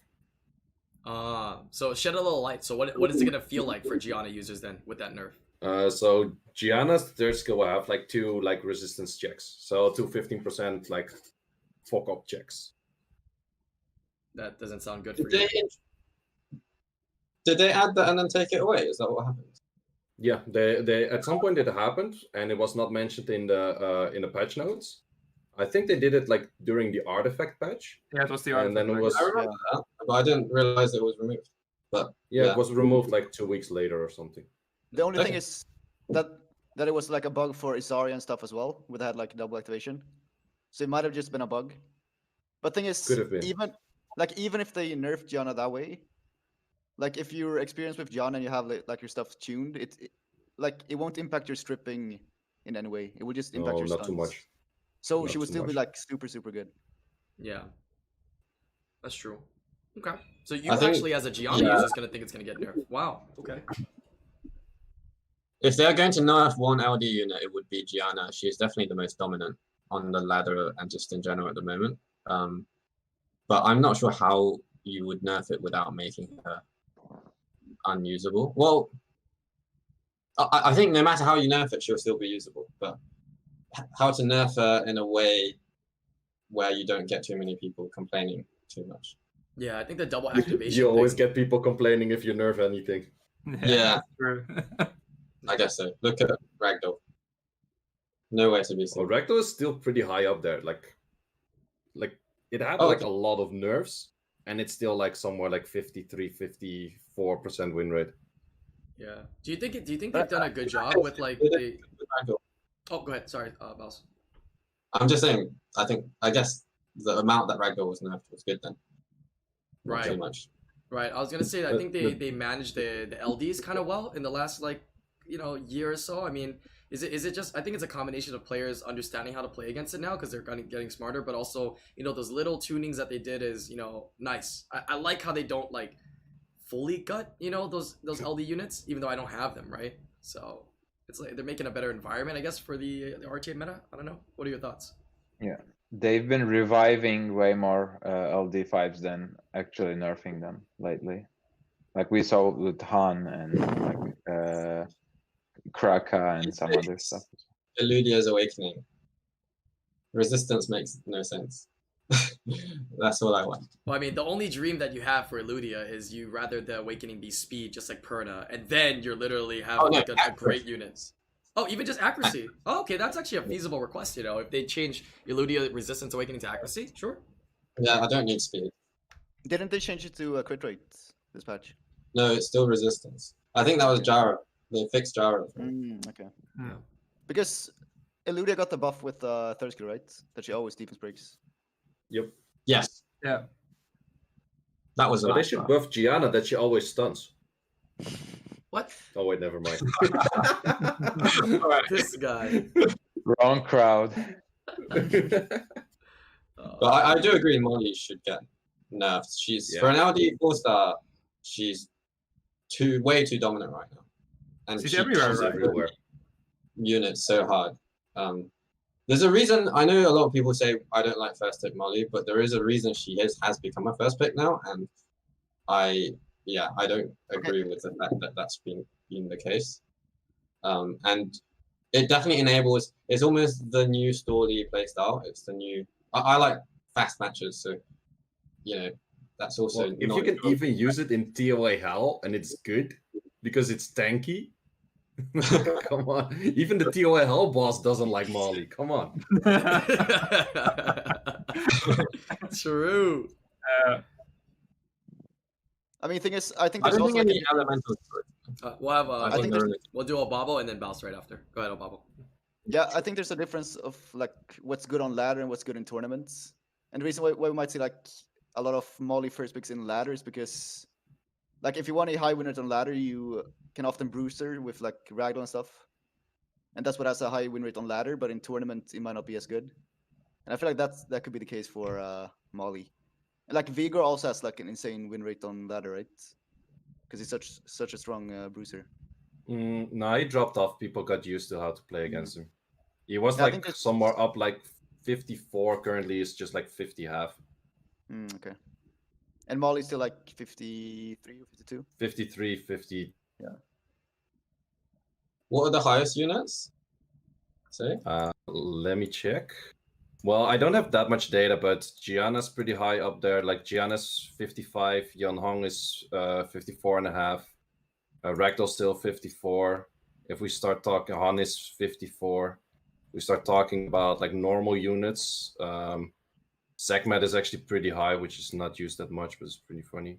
Speaker 2: So shed a little light. So what is it gonna feel like for Gianna users then with that nerf?
Speaker 6: So Gianna's third skill will have like 2 like resistance checks. So 2 15% like fuck up checks.
Speaker 2: That doesn't sound good for
Speaker 3: Did
Speaker 2: you.
Speaker 3: they add that and then take it away? Is that what happened?
Speaker 6: Yeah, they at some point it happened, and it was not mentioned in the patch notes. I think they did it like during the artifact patch,
Speaker 5: Yeah, it was the
Speaker 6: and then it was
Speaker 3: I remember that, but I didn't realize it was removed. But
Speaker 6: it was removed like 2 weeks later or something.
Speaker 1: The only thing
Speaker 3: Okay.
Speaker 1: is that it was like a bug for Isaria and stuff as well, with had like double activation. So it might have just been a bug. But thing is,
Speaker 6: Could have been.
Speaker 1: even if they nerfed Gianna that way, like if you're experienced with Gianna and you have like your stuff tuned, it won't impact your stripping in any way. It will just impact
Speaker 6: No,
Speaker 1: your
Speaker 6: not too
Speaker 1: stuns.
Speaker 6: much.
Speaker 1: So
Speaker 6: Not
Speaker 1: she would
Speaker 6: too
Speaker 1: still be
Speaker 6: much.
Speaker 1: like super good.
Speaker 2: Yeah, that's true. Okay, so you
Speaker 3: I think-
Speaker 2: actually as a Gianna
Speaker 3: yeah.
Speaker 2: user is gonna think it's gonna get nerfed. Wow. Okay.
Speaker 3: if they're going to nerf one LD unit, it would be Gianna. She is definitely the most dominant on the ladder and just in general at the moment. But I'm not sure how you would nerf it without making her unusable. Well, I think no matter how you nerf it, she'll still be usable. But how to nerf her in a way where you don't get too many people complaining too much.
Speaker 2: Yeah, I think the double activation.
Speaker 6: You always
Speaker 2: thing-
Speaker 6: get people complaining if you nerf anything.
Speaker 3: Yeah.
Speaker 5: True.
Speaker 3: I guess so. Look at Ragdoll. Nowhere to be
Speaker 6: Well,
Speaker 3: seen.
Speaker 6: Ragdoll is still pretty high up there. Like it had
Speaker 3: Oh,
Speaker 6: like
Speaker 3: okay.
Speaker 6: a lot of nerfs, and it's still like somewhere like 53, 54% win rate.
Speaker 2: Yeah. Do you think they've done a good job with like
Speaker 3: They
Speaker 2: the?
Speaker 3: did with Ragdoll.
Speaker 2: Oh, go ahead. Sorry, Mouse.
Speaker 3: I'm just saying, I guess the amount that Ragdoll was nerfed was good then. Not
Speaker 2: Right.
Speaker 3: too much.
Speaker 2: Right. I was gonna say that I
Speaker 6: But-
Speaker 2: think they managed the LDs kind of well in the last year or so. I mean, is it just I think it's a combination of players understanding how to play against it now because they're getting smarter, but also those little tunings that they did is nice. I like how they don't like fully gut those LD units, even though I don't have them, right? So it's like they're making a better environment, I guess, for the RTA meta. I don't know. What are your thoughts?
Speaker 4: They've been reviving way more LD5s than actually nerfing them lately. Like we saw with Han and like Kraka and some other stuff.
Speaker 3: Eludia's Awakening. Resistance makes no sense. That's all I want.
Speaker 2: Well, I mean, the only dream that you have for Eludia is you rather the Awakening be speed, just like Perna, and then you're literally have
Speaker 3: Oh, no,
Speaker 2: like a great
Speaker 3: accuracy.
Speaker 2: unit. Oh, even just accuracy. Oh, okay, that's actually a feasible request. If they change Eludia Resistance Awakening to accuracy, sure.
Speaker 3: Yeah, I don't need speed.
Speaker 1: Didn't they change it to crit rate this patch?
Speaker 3: No, it's still resistance. I think that was Jara. They fixed Jara.
Speaker 1: Okay.
Speaker 5: Hmm.
Speaker 1: Because Eludia got the buff with third skill, right? That she always defense breaks.
Speaker 6: Yep.
Speaker 3: Yes,
Speaker 5: Yeah.
Speaker 3: that was a
Speaker 6: So they
Speaker 3: nice
Speaker 6: should
Speaker 3: one.
Speaker 6: buff Gianna that she always stuns.
Speaker 2: What?
Speaker 6: Oh wait, never mind.
Speaker 2: This guy.
Speaker 4: Wrong crowd.
Speaker 3: But I do agree Molly should get nerfed. She's for an LD 4-star, she's way too dominant right now. And
Speaker 5: She's everywhere, right?
Speaker 6: Everywhere.
Speaker 3: Units so hard. There's a reason. I know a lot of people say I don't like first pick Molly, but there is a reason she has become a first pick now, and I don't agree with the fact that that's been the case. And it definitely enables. It's almost the new Storly playstyle. It's the new. I like fast matches, so that's also.
Speaker 6: Well, if you can even use it in TOA Hell and it's good because it's tanky. Come on, even the TOA Hell boss doesn't like Molly. Come on.
Speaker 2: True.
Speaker 1: I mean, thing is, I think
Speaker 3: I
Speaker 1: there's
Speaker 3: don't
Speaker 1: also
Speaker 3: think
Speaker 1: like
Speaker 3: any elementals.
Speaker 2: We'll have.
Speaker 3: I think
Speaker 2: we'll do Obabo and then Bounce right after. Go ahead, Obabo.
Speaker 1: yeah, I think there's a difference of like what's good on ladder and what's good in tournaments. And the reason why we might see like a lot of Molly first picks in ladder is because, like, if you want a high win rate on ladder, you can often bruiser with like Ragdoll and stuff, and that's what has a high win rate on ladder. But in tournament, it might not be as good. And I feel like that could be the case for Molly. And like Vigor also has like an insane win rate on ladder, right? Because he's such a strong bruiser.
Speaker 6: No, he dropped off. People got used to how to play against him. He was
Speaker 1: Yeah, I
Speaker 6: like
Speaker 1: think that's-
Speaker 6: somewhere up like 54. Currently, is just like 50 half.
Speaker 1: Okay. And Molly's still like 53 or 52.
Speaker 6: 53, 50.
Speaker 3: What are the highest units? Say.
Speaker 6: Let me check. Well, I don't have that much data, but Gianna's pretty high up there. Like Gianna's 55, Yan Hong is 54 and a half. Ragdoll's still 54. If we start talking, Han is 54. We start talking about like normal units. Segmet is actually pretty high, which is not used that much, but it's pretty funny.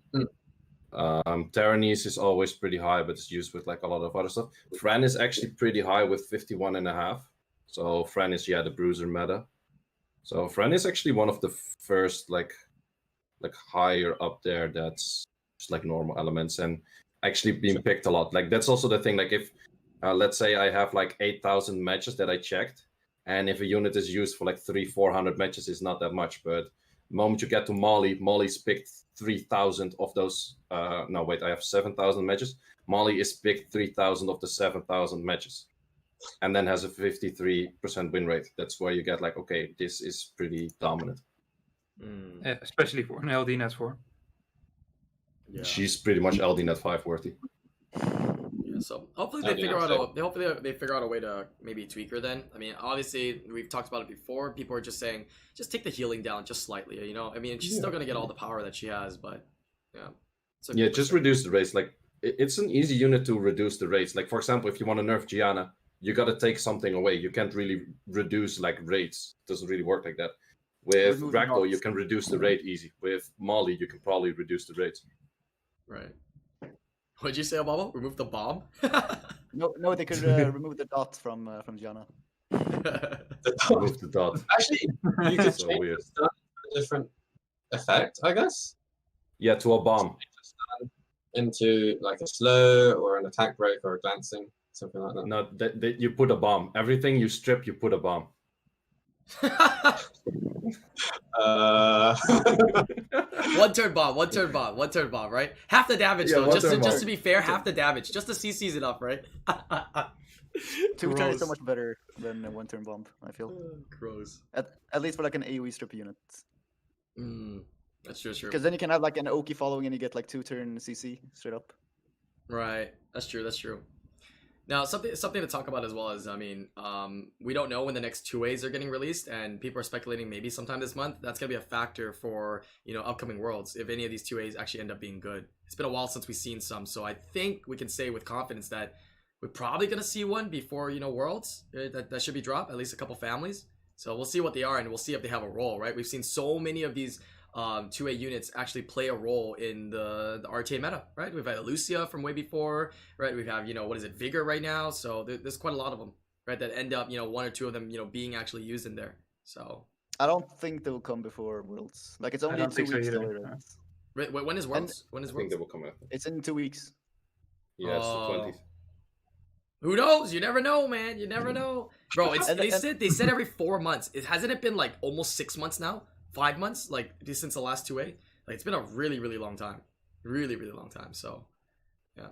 Speaker 6: Taranis is always pretty high, but it's used with like a lot of other stuff. Fran is actually pretty high with 51 and a half. So Fran is the bruiser meta. So Fran is actually one of the first like higher up there that's just like normal elements and actually being picked a lot. Like that's also the thing. Like if let's say I have like 8,000 matches that I checked, and if a unit is used for like 300-400 matches, it's not that much. But the moment you get to Molly's picked 3,000 of those. No, wait, I have 7,000 matches. Molly is picked 3,000 of the 7,000 matches, and then has a 53% win rate. That's where you get like, okay, this is pretty dominant.
Speaker 5: Yeah, especially for an LD Net 4.
Speaker 2: Yeah.
Speaker 6: She's pretty much LD Net 5 worthy.
Speaker 2: Yeah, so hopefully they figure out they figure out a way to maybe tweak her then. I mean, obviously we've talked about it before. People are just saying just take the healing down just slightly, you know? I mean, she's still gonna get all the power that she has, but yeah.
Speaker 6: Just reduce the rates. Like it's an easy unit to reduce the rates. Like for example, if you want to nerf Gianna, you got to take something away. You can't really reduce like rates. It doesn't really work like that. With Ragdoll, you can reduce the rate easy. With Molly, you can probably reduce the rates.
Speaker 2: Right. What'd you say, Obama? Remove the bomb?
Speaker 1: No, they could remove the dot from Gianna.
Speaker 6: Remove the dot.
Speaker 3: Actually, you could
Speaker 6: So
Speaker 3: change
Speaker 6: weird.
Speaker 3: the stun to a different effect, I guess.
Speaker 6: Yeah, to a bomb.
Speaker 3: Into like a slow or an attack break or a glancing, something like that.
Speaker 6: No, you put a bomb. Everything you strip, you put a bomb.
Speaker 2: One turn bomb, right? Half the damage
Speaker 6: Yeah,
Speaker 2: though.
Speaker 6: one
Speaker 2: Just
Speaker 6: turn bomb.
Speaker 2: to be fair, half the damage. Just the CC's it up, right?
Speaker 1: Two turn is so
Speaker 2: Gross.
Speaker 1: much better than a one turn bomb, I feel.
Speaker 2: Gross.
Speaker 1: At least for like an AoE strip unit.
Speaker 2: That's true.
Speaker 1: Because then you can have like an Oki following and you get like 2-turn CC straight up.
Speaker 2: Right. That's true. Now, something to talk about as well is, I mean, we don't know when the next 2As are getting released, and people are speculating maybe sometime this month. That's gonna be a factor for upcoming worlds if any of these 2As actually end up being good. It's been a while since we've seen some, so I think we can say with confidence that we're probably gonna see one before worlds. That should be dropped, at least a couple families. So we'll see what they are, and we'll see if they have a role. Right? We've seen so many of these 2A units actually play a role in the RTA meta, right? We've had Lucia from way before, right? We have, Vigor right now. So there's quite a lot of them, right? That end up, one or two of them, being actually used in there. So
Speaker 1: I don't think they will come before Worlds. Like it's only in 2 weeks.
Speaker 2: Wait, when is Worlds? When is
Speaker 6: I think
Speaker 2: Worlds?
Speaker 6: they will come after.
Speaker 1: It's in 2 weeks.
Speaker 6: Yeah, it's the 20th.
Speaker 2: Who knows? You never know, man. You never know, bro. They said every 4 months. Hasn't it been like almost 6 months now 5 months, like since the last 2A. Like it's been a really, really long time, really, really long time. So, yeah.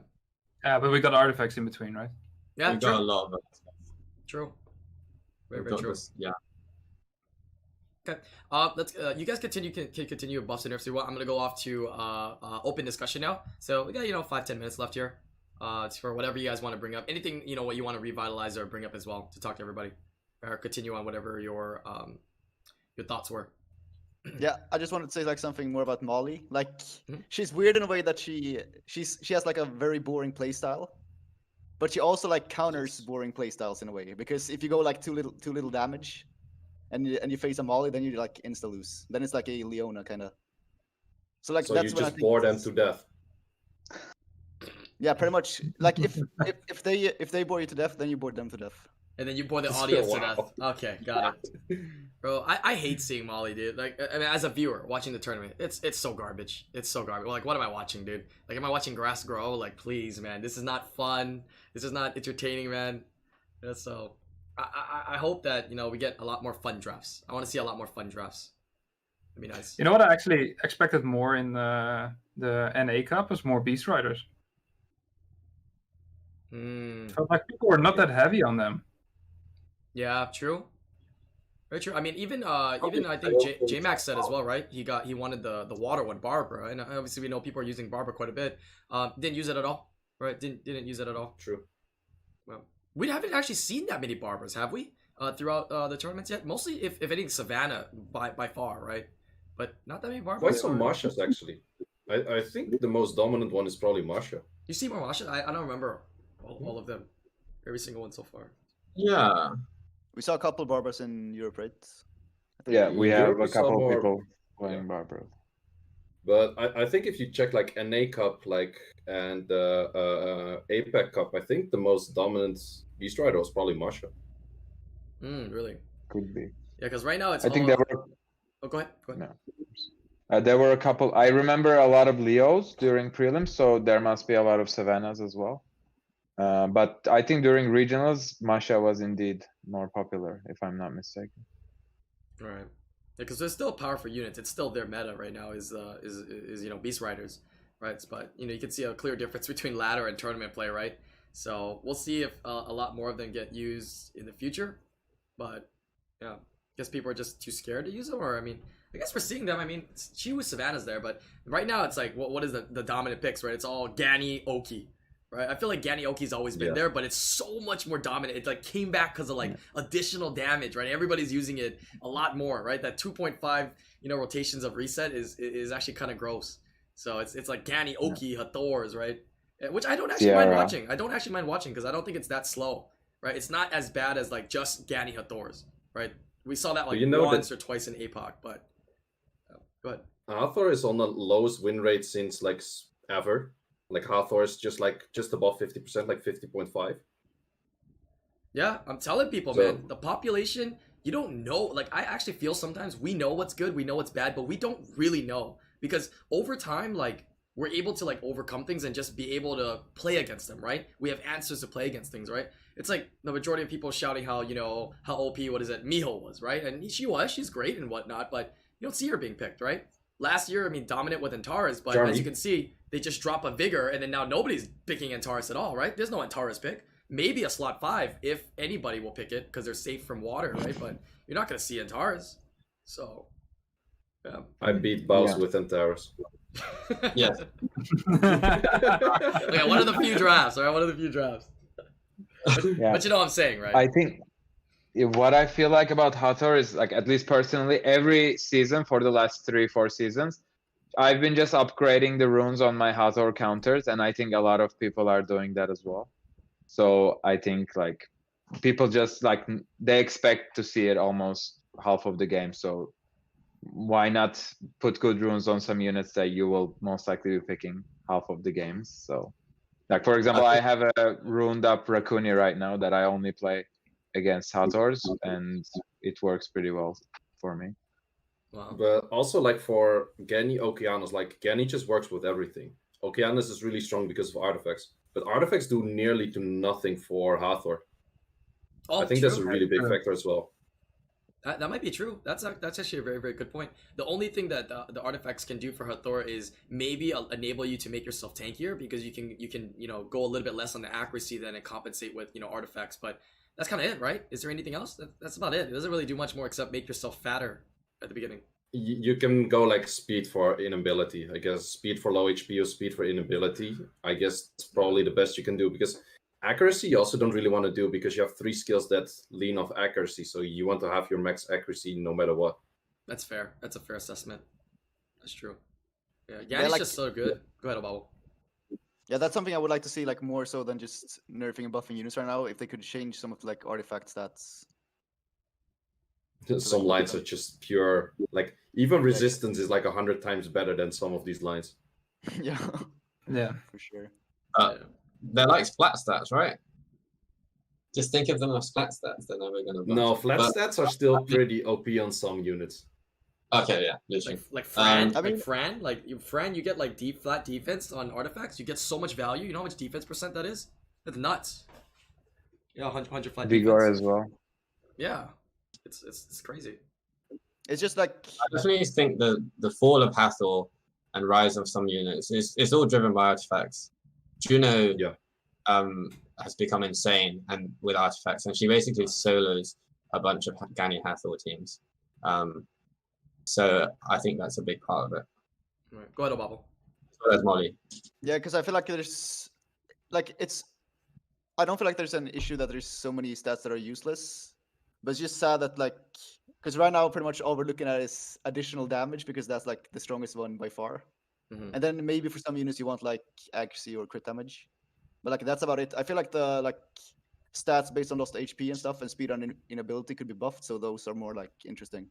Speaker 5: Yeah, but we got artifacts in between, right?
Speaker 2: Yeah,
Speaker 3: We
Speaker 2: true.
Speaker 3: got a lot of it.
Speaker 2: True. Very,
Speaker 3: We
Speaker 2: very
Speaker 3: got
Speaker 2: true.
Speaker 3: this, yeah.
Speaker 2: Okay. Let's. You guys continue. Can continue with buffs and nerfs. I'm gonna go off to open discussion now. So we got 5-10 minutes left here. It's for whatever you guys want to bring up. Anything what you want to revitalize or bring up as well to talk to everybody, or continue on whatever your thoughts were.
Speaker 1: Yeah, I just wanted to say like something more about Molly. Like
Speaker 2: Mhm.
Speaker 1: she's weird in a way that she has like a very boring playstyle, but she also like counters boring playstyles in a way, because if you go like too little damage, and you face a Molly, then you like insta lose. Then it's like a Leona kind of. So like
Speaker 6: So
Speaker 1: that's
Speaker 6: you
Speaker 1: when I
Speaker 6: just
Speaker 1: think
Speaker 6: bore them
Speaker 1: it's-
Speaker 6: to death.
Speaker 1: Yeah, pretty much. Like if they bore you to death, then you bore them to death.
Speaker 2: And then you bore the audience to
Speaker 6: Wow.
Speaker 2: death. Okay, got it. Bro, I hate seeing Molly, dude. Like, I mean, as a viewer watching the tournament, it's so garbage. It's so garbage. Like, what am I watching, dude? Like, am I watching grass grow? Like, please, man, this is not fun. This is not entertaining, man. Yeah, so, I hope that we get a lot more fun drafts. I want to see a lot more fun drafts. It'd be nice.
Speaker 5: You know what I actually expected more in the NA Cup was more Beast Riders. Felt like people were not that heavy on them.
Speaker 2: Yeah, true. Very true. I mean, even I think J Max said as well, right? He wanted the water one, Barbara, and obviously we know people are using Barbara quite a bit. Didn't use it at all, right? Didn't use it at all.
Speaker 6: True.
Speaker 2: Well, we haven't actually seen that many Barbaras, have we? Throughout the tournaments yet? Mostly, if anything, Savannah by far, right? But not that many Barbaras.
Speaker 6: Quite some Marshas, actually. I think the most dominant one is probably Marsha.
Speaker 2: You see more Marsha? I don't remember all of them. Every single one so far.
Speaker 3: Yeah.
Speaker 1: We saw a couple Barbers in Europe, right? I think
Speaker 4: Yeah, we have
Speaker 6: Europe
Speaker 4: a
Speaker 6: is some
Speaker 4: couple
Speaker 6: more-
Speaker 4: people playing Barbara.
Speaker 6: But I think if you check like NA Cup and APAC Cup, I think the most dominant Beast Rider was probably Marsha.
Speaker 2: Really?
Speaker 4: Could be.
Speaker 2: Yeah, because right now it's.
Speaker 4: I think
Speaker 2: all...
Speaker 4: there were.
Speaker 2: Oh, go ahead. Go ahead.
Speaker 4: No. There were a couple. I remember a lot of Leos during prelims, so there must be a lot of Savannahs as well. But I think during regionals, Masha was indeed more popular, if I'm not mistaken.
Speaker 2: All right. Because there's still powerful units. It's still their meta right now. Is Beast Riders, right? But you can see a clear difference between ladder and tournament play, right? So we'll see if a lot more of them get used in the future. But yeah, I guess people are just too scared to use them, or I mean, I guess we're seeing them. I mean, Chiwu Savannah's there, but right now it's like, what is the dominant picks, right? It's all Gani, Oki, right? I feel like Gani Oki's always been there, but it's so much more dominant. It like came back because of like additional damage, right? Everybody's using it a lot more, right? That 2.5 rotations of reset is actually kind of gross. So it's like Gani, Oki, Hathors, right? Which I don't actually mind watching. I don't actually mind watching because I don't think it's that slow, right? It's not as bad as like just Gani Hathors, right? We saw that like once or twice in APAC, but go ahead.
Speaker 6: Hathor is on the lowest win rate since like ever. Like Hathor is just above 50%, like 50.5.
Speaker 2: Yeah, I'm telling people, man, the population, you don't know. Like, I actually feel sometimes we know what's good, we know what's bad, but we don't really know. Because over time, like, we're able to, like, overcome things and just be able to play against them, right? We have answers to play against things, right? It's like the majority of people shouting how, how OP, Miho was, right? And she's great and whatnot, but you don't see her being picked, right? Last year, I mean, dominant with Antares, but as you can see, they just drop a Vigor, and then now nobody's picking Antares at all, right? There's no Antares pick. Maybe a slot 5, if anybody will pick it, because they're safe from water, right? But you're not going to see Antares. So, yeah.
Speaker 6: I beat Baus with Antares.
Speaker 3: Yes.
Speaker 2: Okay, one of the few drafts, all right? One of the few drafts. But you know what I'm saying, right?
Speaker 4: I think what I feel like about Hathor is, like, at least personally, every season for the last 3-4 seasons, I've been just upgrading the runes on my Hathor counters, and I think a lot of people are doing that as well. So I think, like, people just, like, they expect to see it almost half of the game. So why not put good runes on some units that you will most likely be picking half of the games? So, like, for example, I have a runed up Raccoon right now that I only play against Hathors, and it works pretty well for me.
Speaker 2: Wow.
Speaker 6: But also, like, for Geni Okeanos, like, Geni just works with everything. Okeanos is really strong because of artifacts, but artifacts do nearly to nothing for Hathor. I think that's a really big factor as well.
Speaker 2: That might be true. That's actually a very, very good point. The only thing that the artifacts can do for Hathor is maybe enable you to make yourself tankier, because you can go a little bit less on the accuracy then and compensate with artifacts. But that's kind of it, right? Is there anything else? That's about it. It doesn't really do much more except make yourself fatter at the beginning.
Speaker 6: You can go like speed for inability. I guess speed for low HP or speed for inability. I guess it's probably the best you can do, because accuracy you also don't really want to do, because you have 3 skills that lean off accuracy. So you want to have your max accuracy no matter what.
Speaker 2: That's fair. That's a fair assessment. That's true. Yeah, Yanni's just so good. Go ahead, Obabo.
Speaker 1: Yeah, that's something I would like to see, like more so than just nerfing and buffing units right now. If they could change some of like artifact stats.
Speaker 6: Some lines are just pure, like even resistance is like 100 times better than some of these lines.
Speaker 1: Yeah,
Speaker 5: Yeah.
Speaker 1: for sure.
Speaker 3: They're like flat stats, right? Just think of them as flat stats. They're never gonna.
Speaker 6: No, flat stats are still pretty OP on some units.
Speaker 3: Okay, yeah, literally.
Speaker 2: Like Fran,
Speaker 1: I mean-
Speaker 2: Fran, you get like flat defense on artifacts. You get so much value. You know how much defense percent that is? That's nuts. Yeah, 100 flat
Speaker 4: Vigor
Speaker 2: defense.
Speaker 4: as well.
Speaker 2: Yeah, it's crazy.
Speaker 1: It's just like
Speaker 3: I definitely think the fall of Hathor and rise of some units is all driven by artifacts. Juno has become insane and with artifacts, and she basically solos a bunch of Gani Hathor teams. So I think that's a big part of it.
Speaker 2: Right. Go ahead, Obabo.
Speaker 3: So there's Molly.
Speaker 1: yeah, because I feel like there's like I don't feel like there's an issue that there's so many stats that are useless, but it's just sad that like because right now pretty much all we're looking at is additional damage, because that's like the strongest one by far.
Speaker 2: Mhm.
Speaker 1: And then maybe for some units you want like accuracy or crit damage, but like that's about it. I feel like the stats based on lost HP and stuff and speed on inability could be buffed, so those are more like interesting.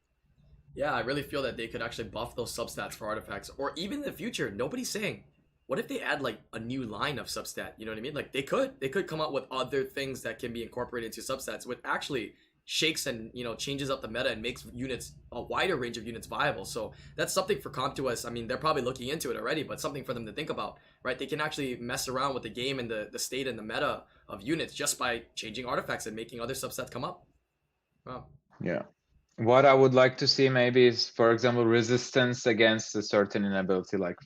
Speaker 2: Yeah, I really feel that they could actually buff those substats for artifacts, or even in the future. Nobody's saying, what if they add like a new line of substat? You know what I mean? Like they could come up with other things that can be incorporated into substats, which actually shakes and changes up the meta and makes units, a wider range of units, viable. So that's something for Comp to us. I mean, they're probably looking into it already, but something for them to think about, right? They can actually mess around with the game and the state and the meta of units just by changing artifacts and making other subsets come up. Wow.
Speaker 4: Yeah. What I would like to see maybe is, for example, resistance against a certain inability, like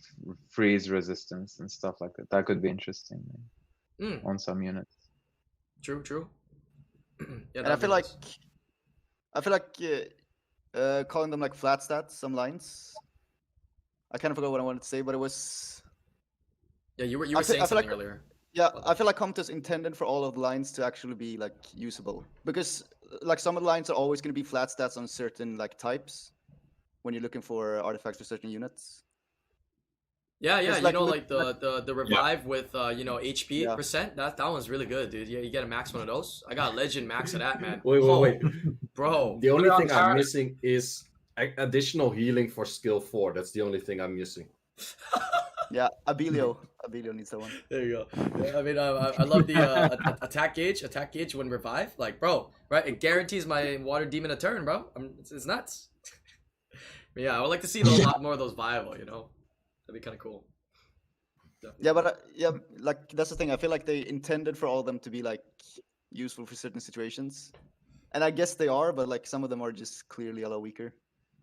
Speaker 4: freeze resistance and stuff like that. That could be interesting on some units.
Speaker 2: True. Yeah,
Speaker 1: And I feel like calling them like flat stats, some lines. I kind of forgot what I wanted to say, but it was
Speaker 2: yeah, you were
Speaker 1: I feel
Speaker 2: saying something
Speaker 1: like-
Speaker 2: earlier.
Speaker 1: yeah. I feel like Compt is intended for all of the lines to actually be like usable, because like some of the lines are always going to be flat stats on certain like types when you're looking for artifacts for certain units.
Speaker 2: Yeah,
Speaker 1: It's
Speaker 2: like,
Speaker 1: like
Speaker 2: the revive with HP
Speaker 1: Yeah.
Speaker 2: percent. That one's really good, dude. Yeah, you get a max one of those. I got a legend max of that, man.
Speaker 6: Wait.
Speaker 2: Bro.
Speaker 6: The only
Speaker 3: Put it on
Speaker 6: thing I'm
Speaker 3: Tara.
Speaker 6: missing is additional healing for skill 4. That's the only thing I'm missing.
Speaker 1: Yeah, Abilio needs that one.
Speaker 2: There you go. Yeah, I mean, I love the attack gauge when revive. Like, bro, right? It guarantees my water demon a turn, bro. It's nuts. But yeah, I would like to see a lot more of those viable. That'd be kind of cool. Definitely.
Speaker 1: Yeah, but yeah, like that's the thing. I feel like they intended for all of them to be like useful for certain situations, and I guess they are, but like some of them are just clearly a lot weaker.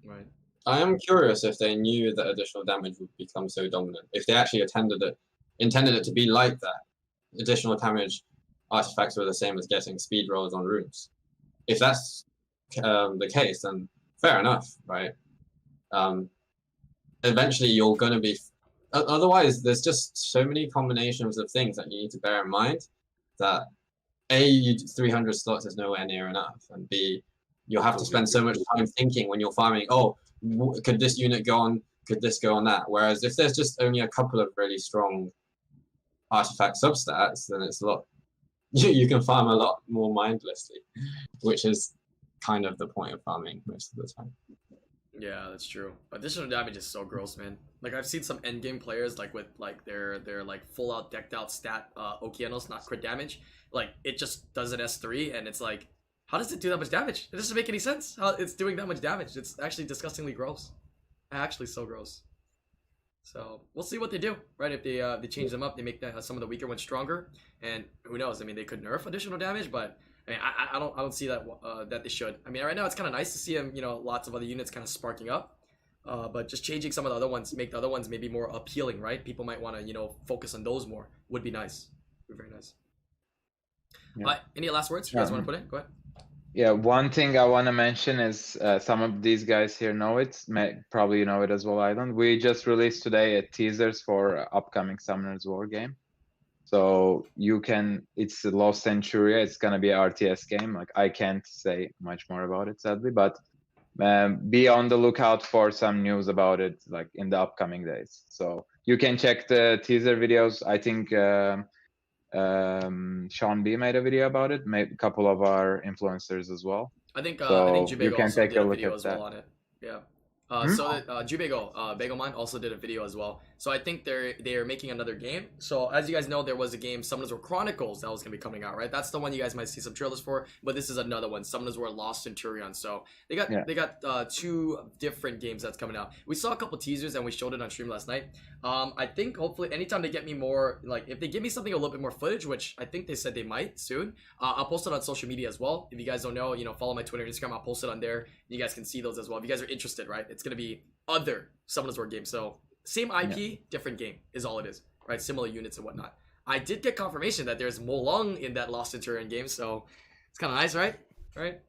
Speaker 2: Right.
Speaker 3: I am curious if they knew that additional damage would become so dominant. If they actually intended it to be like that. Additional damage artifacts were the same as getting speed rolls on runes. If that's the case, then fair enough, right? Eventually, you're going to be. Otherwise, there's just so many combinations of things that you need to bear in mind that A, 300 slots is nowhere near enough, and B, you'll have to spend so much time thinking when you're farming, could this unit go on, could this go on that? Whereas if there's just only a couple of really strong artifact substats, then it's a lot, you can farm a lot more mindlessly, which is kind of the point of farming most of the time.
Speaker 2: Yeah, that's true. Additional damage is so gross, man. Like I've seen some endgame players like with like their like full out decked out stat Okeanos, not crit damage. Like it just does an S3 and it's like, how does it do that much damage? It doesn't make any sense how it's doing that much damage. It's actually disgustingly gross. Actually so gross. So we'll see what they do, right? If they change them up, they make some of the weaker ones stronger, and who knows? I mean, they could nerf additional damage, but I mean, I don't see that that they should. I mean, right now it's kind of nice to see them, lots of other units kind of sparking up. But just changing some of the other ones, make the other ones maybe more appealing, right? People might want to, focus on those more. Would be nice. Would be very nice.
Speaker 4: Yeah.
Speaker 2: Any last words you guys want to put in? Go ahead.
Speaker 4: Yeah, one thing I want to mention is some of these guys here know it. Probably you know it as well, Island. We just released today a teasers for upcoming Summoners War game. So it's Lost Centuria. It's going to be an RTS game. Like, I can't say much more about it, sadly, but be on the lookout for some news about it, like in the upcoming days. So you can check the teaser videos. I think Sean B made a video about it, made a couple of our influencers as well.
Speaker 2: I think
Speaker 4: so
Speaker 2: Jubego
Speaker 4: you can
Speaker 2: also
Speaker 4: take
Speaker 2: did
Speaker 4: a
Speaker 2: a
Speaker 4: look
Speaker 2: video
Speaker 4: at
Speaker 2: as
Speaker 4: that.
Speaker 2: well on it. Yeah. So Jubego, Bagelman also did a video as well. So I think they are making another game. So as you guys know, there was a game, Summoners War Chronicles, that was gonna be coming out, right? That's the one you guys might see some trailers for. But this is another one, Summoners War Lost Centurion. So they got two different games that's coming out. We saw a couple teasers and we showed it on stream last night. I think hopefully anytime they get me more, like if they give me something a little bit more footage, which I think they said they might soon, I'll post it on social media as well. If you guys don't know, follow my Twitter and Instagram. I'll post it on there. You guys can see those as well. If you guys are interested, right? It's gonna be other Summoners War games. So same IP, different game is all it is, right? Similar units and whatnot. I did get confirmation that there's Molong in that Lost Centurion game, so it's kind of nice, right? Right?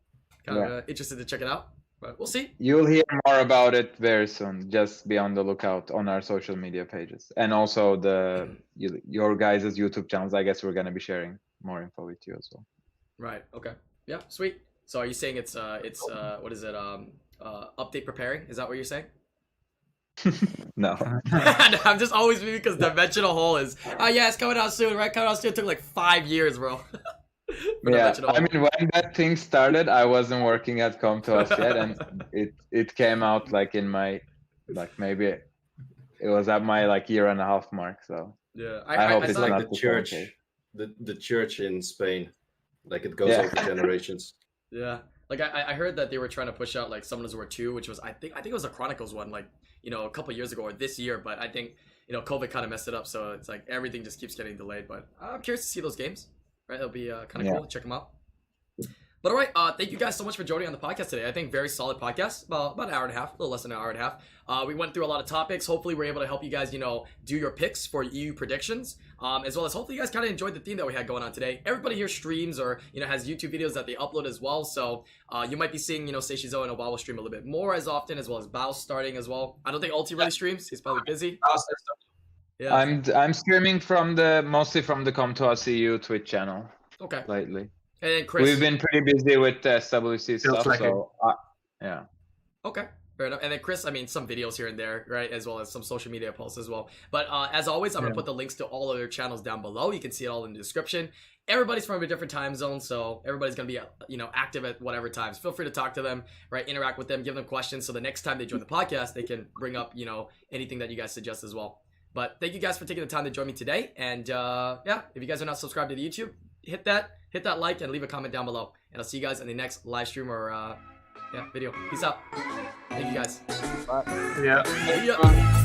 Speaker 2: Kind of interested to check it out, but we'll see.
Speaker 4: You'll hear more about it very soon. Just be on the lookout on our social media pages, and also your guys' YouTube channels. I guess we're gonna be sharing more info with you as well.
Speaker 2: Right. Okay. Yeah. Sweet. So are you saying it's what is it? Update preparing? Is that what you're saying?
Speaker 4: No.
Speaker 2: I'm just always me because Dimensional Hole is it's coming out soon, right? Coming out soon. It took like 5 years, bro.
Speaker 4: Yeah, I mean, when that thing started, I wasn't working at Come to Us yet, and it came out like in my maybe it was at my year and a half mark. So
Speaker 2: yeah,
Speaker 4: I hope it's
Speaker 6: like
Speaker 4: not
Speaker 6: the church, the church in Spain, like it goes over generations.
Speaker 2: Yeah, like I heard that they were trying to push out like Summoners War 2, which was I think it was a Chronicles one, like a couple years ago or this year, but I think COVID kind of messed it up, so it's like everything just keeps getting delayed. But I'm curious to see those games. Right, it'll be kind of cool. Check them out. But all right, thank you guys so much for joining on the podcast today. I think very solid podcast, about an hour and a half, a little less than an hour and a half. We went through a lot of topics. Hopefully, we're able to help you guys, do your picks for EU predictions, as well as hopefully you guys kind of enjoyed the theme that we had going on today. Everybody here streams or has YouTube videos that they upload as well, so you might be seeing Seishizo and Obawa stream a little bit more as often, as well as Bao starting as well. I don't think Ulti really streams; he's probably busy. Yeah,
Speaker 4: I'm streaming mostly from the Come to Us EU Twitch channel.
Speaker 2: Okay.
Speaker 4: Lately.
Speaker 2: And then Chris,
Speaker 4: we've been pretty busy with SWC stuff, so yeah.
Speaker 2: Okay, fair enough. And then Chris, I mean, some videos here and there, right, as well as some social media posts as well. But as always, I'm gonna put the links to all of their channels down below. You can see it all in the description. Everybody's from a different time zone, so everybody's gonna be active at whatever times. Feel free to talk to them, right? Interact with them, give them questions, so the next time they join the podcast, they can bring up anything that you guys suggest as well. But thank you guys for taking the time to join me today. And if you guys are not subscribed to the YouTube, hit that like and leave a comment down below. And I'll see you guys in the next live stream or video. Peace out. Thank you guys.
Speaker 1: Bye.
Speaker 5: Yeah.
Speaker 2: Yeah.